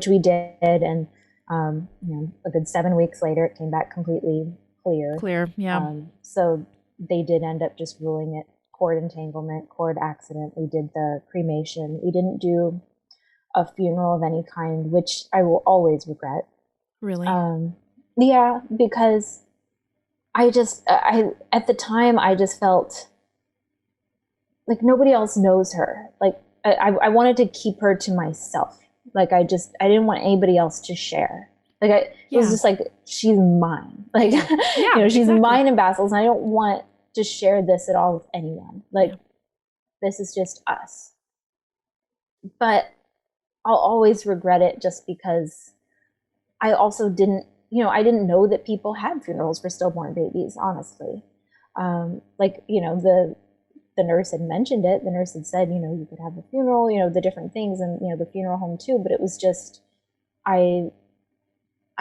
[SPEAKER 1] we did. And, a good 7 weeks later, it came back completely clear.
[SPEAKER 3] Yeah.
[SPEAKER 1] So they did end up just ruling it cord entanglement, cord accident. We did the cremation. We didn't do a funeral of any kind, which I will always regret.
[SPEAKER 3] Really?
[SPEAKER 1] Yeah, because I at the time, I just felt like nobody else knows her. Like I wanted to keep her to myself. Like I didn't want anybody else to share. Like it was just like, she's mine. Like, she's exactly mine and Basil's, and I don't want to share this at all with anyone. Like, this is just us. But I'll always regret it, just because I also didn't know that people had funerals for stillborn babies, honestly. The nurse had mentioned it. The nurse had said, you could have a funeral, the different things, and, the funeral home too. But it was just, I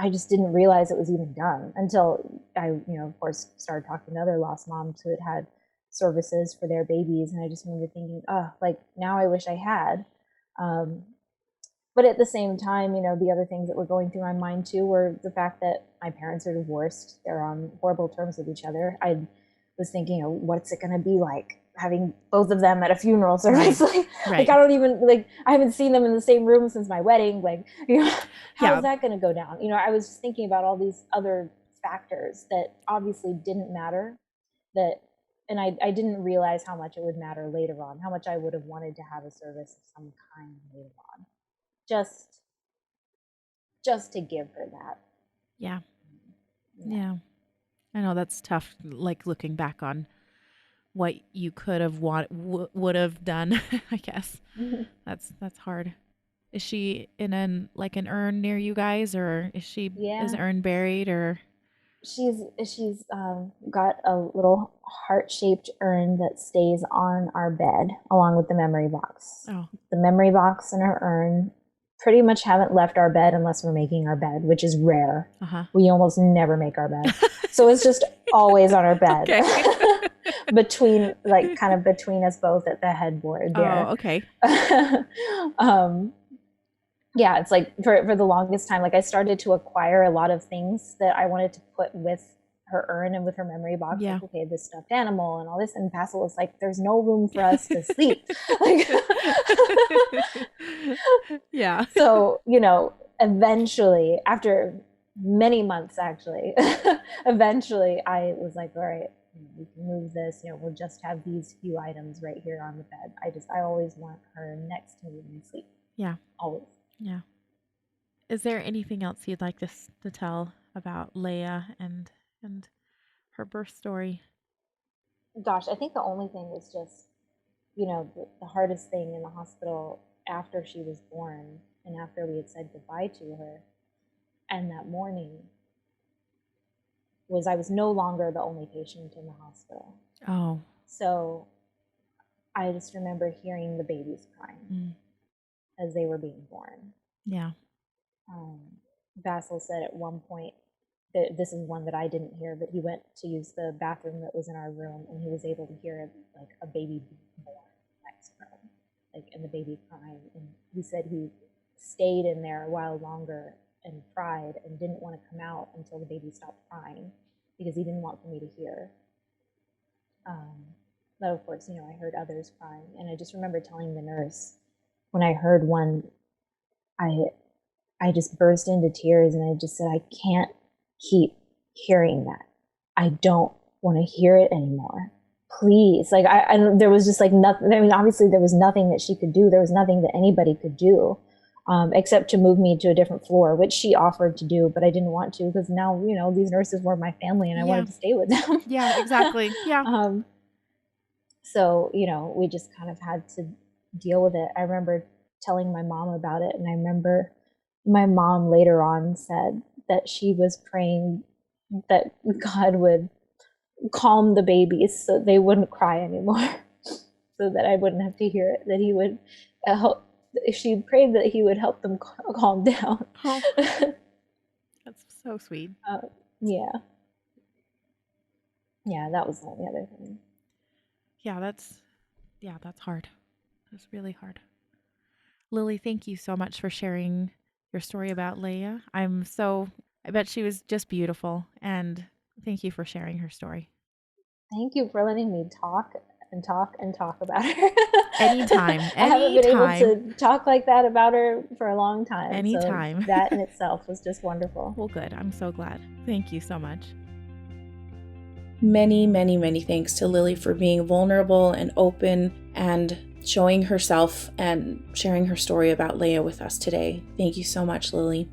[SPEAKER 1] just didn't realize it was even done until I, of course, started talking to other lost moms who had services for their babies. And I just remember thinking, now I wish I had. But at the same time, the other things that were going through my mind too were the fact that my parents are divorced. They're on horrible terms with each other. I was thinking, what's it going to be like having both of them at a funeral service? Right. Like I don't even, I haven't seen them in the same room since my wedding. How is that going to go down? I was just thinking about all these other factors that obviously didn't matter, and I didn't realize how much it would matter later on, how much I would have wanted to have a service of some kind later on. Just to give her that.
[SPEAKER 3] Yeah. I know that's tough, like looking back on what you could have would have done. I guess that's hard. Is she in an urn near you guys, or is
[SPEAKER 1] Yeah.
[SPEAKER 3] the urn buried, or?
[SPEAKER 1] She's got a little heart-shaped urn that stays on our bed along with the memory box.
[SPEAKER 3] Oh.
[SPEAKER 1] The memory box and her urn pretty much haven't left our bed unless we're making our bed, which is rare. We almost never make our bed. So it's just always on our bed. between us both at the headboard there.
[SPEAKER 3] Oh, okay.
[SPEAKER 1] Yeah, it's like for the longest time, like I started to acquire a lot of things that I wanted to put with her urn and with her memory box.
[SPEAKER 3] Yeah.
[SPEAKER 1] Like, okay, this stuffed animal and all this. And Basil was like, there's no room for us to sleep. Like,
[SPEAKER 3] yeah.
[SPEAKER 1] So, eventually, after many months, actually, eventually I was like, all right, we can move this, we'll just have these few items right here on the bed. I always want her next to me when I sleep.
[SPEAKER 3] Yeah.
[SPEAKER 1] Always.
[SPEAKER 3] Yeah. Is there anything else you'd like to tell about Leia and her birth story?
[SPEAKER 1] Gosh, I think the only thing was just, the hardest thing in the hospital after she was born and after we had said goodbye to her, and that morning, was I was no longer the only patient in the hospital.
[SPEAKER 3] Oh.
[SPEAKER 1] So I just remember hearing the babies crying as they were being born.
[SPEAKER 3] Yeah.
[SPEAKER 1] Basil said at one point that this is one that I didn't hear, but he went to use the bathroom that was in our room, and he was able to hear like a baby born next to him, and the baby crying. And he said he stayed in there a while longer and cried and didn't want to come out until the baby stopped crying because he didn't want for me to hear. But of course, I heard others crying, and I just remember telling the nurse when I heard one, I just burst into tears, and I just said, I can't keep hearing that. I don't want to hear it anymore. Please. There was just nothing. I mean, obviously there was nothing that she could do. There was nothing that anybody could do, except to move me to a different floor, which she offered to do, but I didn't want to because now, these nurses were my family and I wanted to stay with them.
[SPEAKER 3] Yeah, exactly. Yeah.
[SPEAKER 1] So, we just kind of had to deal with it. I remember telling my mom about it, and I remember my mom later on said that she was praying that God would calm the babies so they wouldn't cry anymore, so that I wouldn't have to hear it, that he would help. She prayed that he would help them calm down.
[SPEAKER 3] Oh, that's so sweet.
[SPEAKER 1] Yeah, that was the only other thing.
[SPEAKER 3] Yeah, that's hard. That's really hard. Lili, thank you so much for sharing your story about Leia. I bet she was just beautiful, and thank you for sharing her story.
[SPEAKER 1] Thank you for letting me talk and talk and talk about her.
[SPEAKER 3] Anytime.
[SPEAKER 1] I haven't been able to talk like that about her for a long time.
[SPEAKER 3] Anytime.
[SPEAKER 1] So that in itself was just wonderful.
[SPEAKER 3] Well, good. I'm so glad. Thank you so much.
[SPEAKER 2] Many, many, many thanks to Lili for being vulnerable and open and showing herself and sharing her story about Leia with us today. Thank you so much, Lili.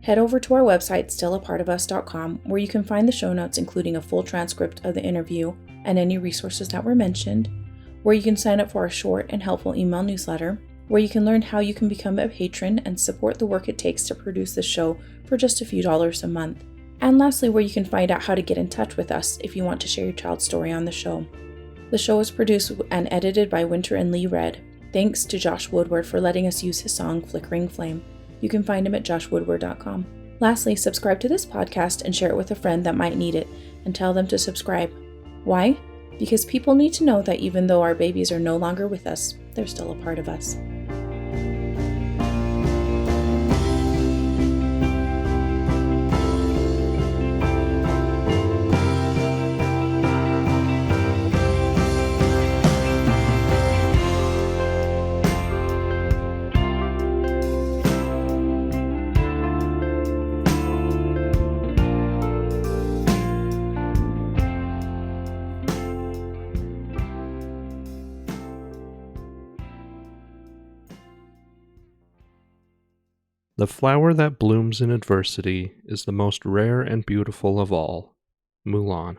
[SPEAKER 2] Head over to our website, stillapartofus.com, where you can find the show notes, including a full transcript of the interview and any resources that were mentioned, where you can sign up for our short and helpful email newsletter, where you can learn how you can become a patron and support the work it takes to produce this show for just a few dollars a month, and lastly, where you can find out how to get in touch with us if you want to share your child's story on the show. The show is produced and edited by Winter and Lee Red. Thanks to Josh Woodward for letting us use his song Flickering Flame. You can find him at joshwoodward.com. Lastly, subscribe to this podcast and share it with a friend that might need it, and tell them to subscribe. Why? Because people need to know that even though our babies are no longer with us, they're still a part of us.
[SPEAKER 4] The flower that blooms in adversity is the most rare and beautiful of all. Mulan.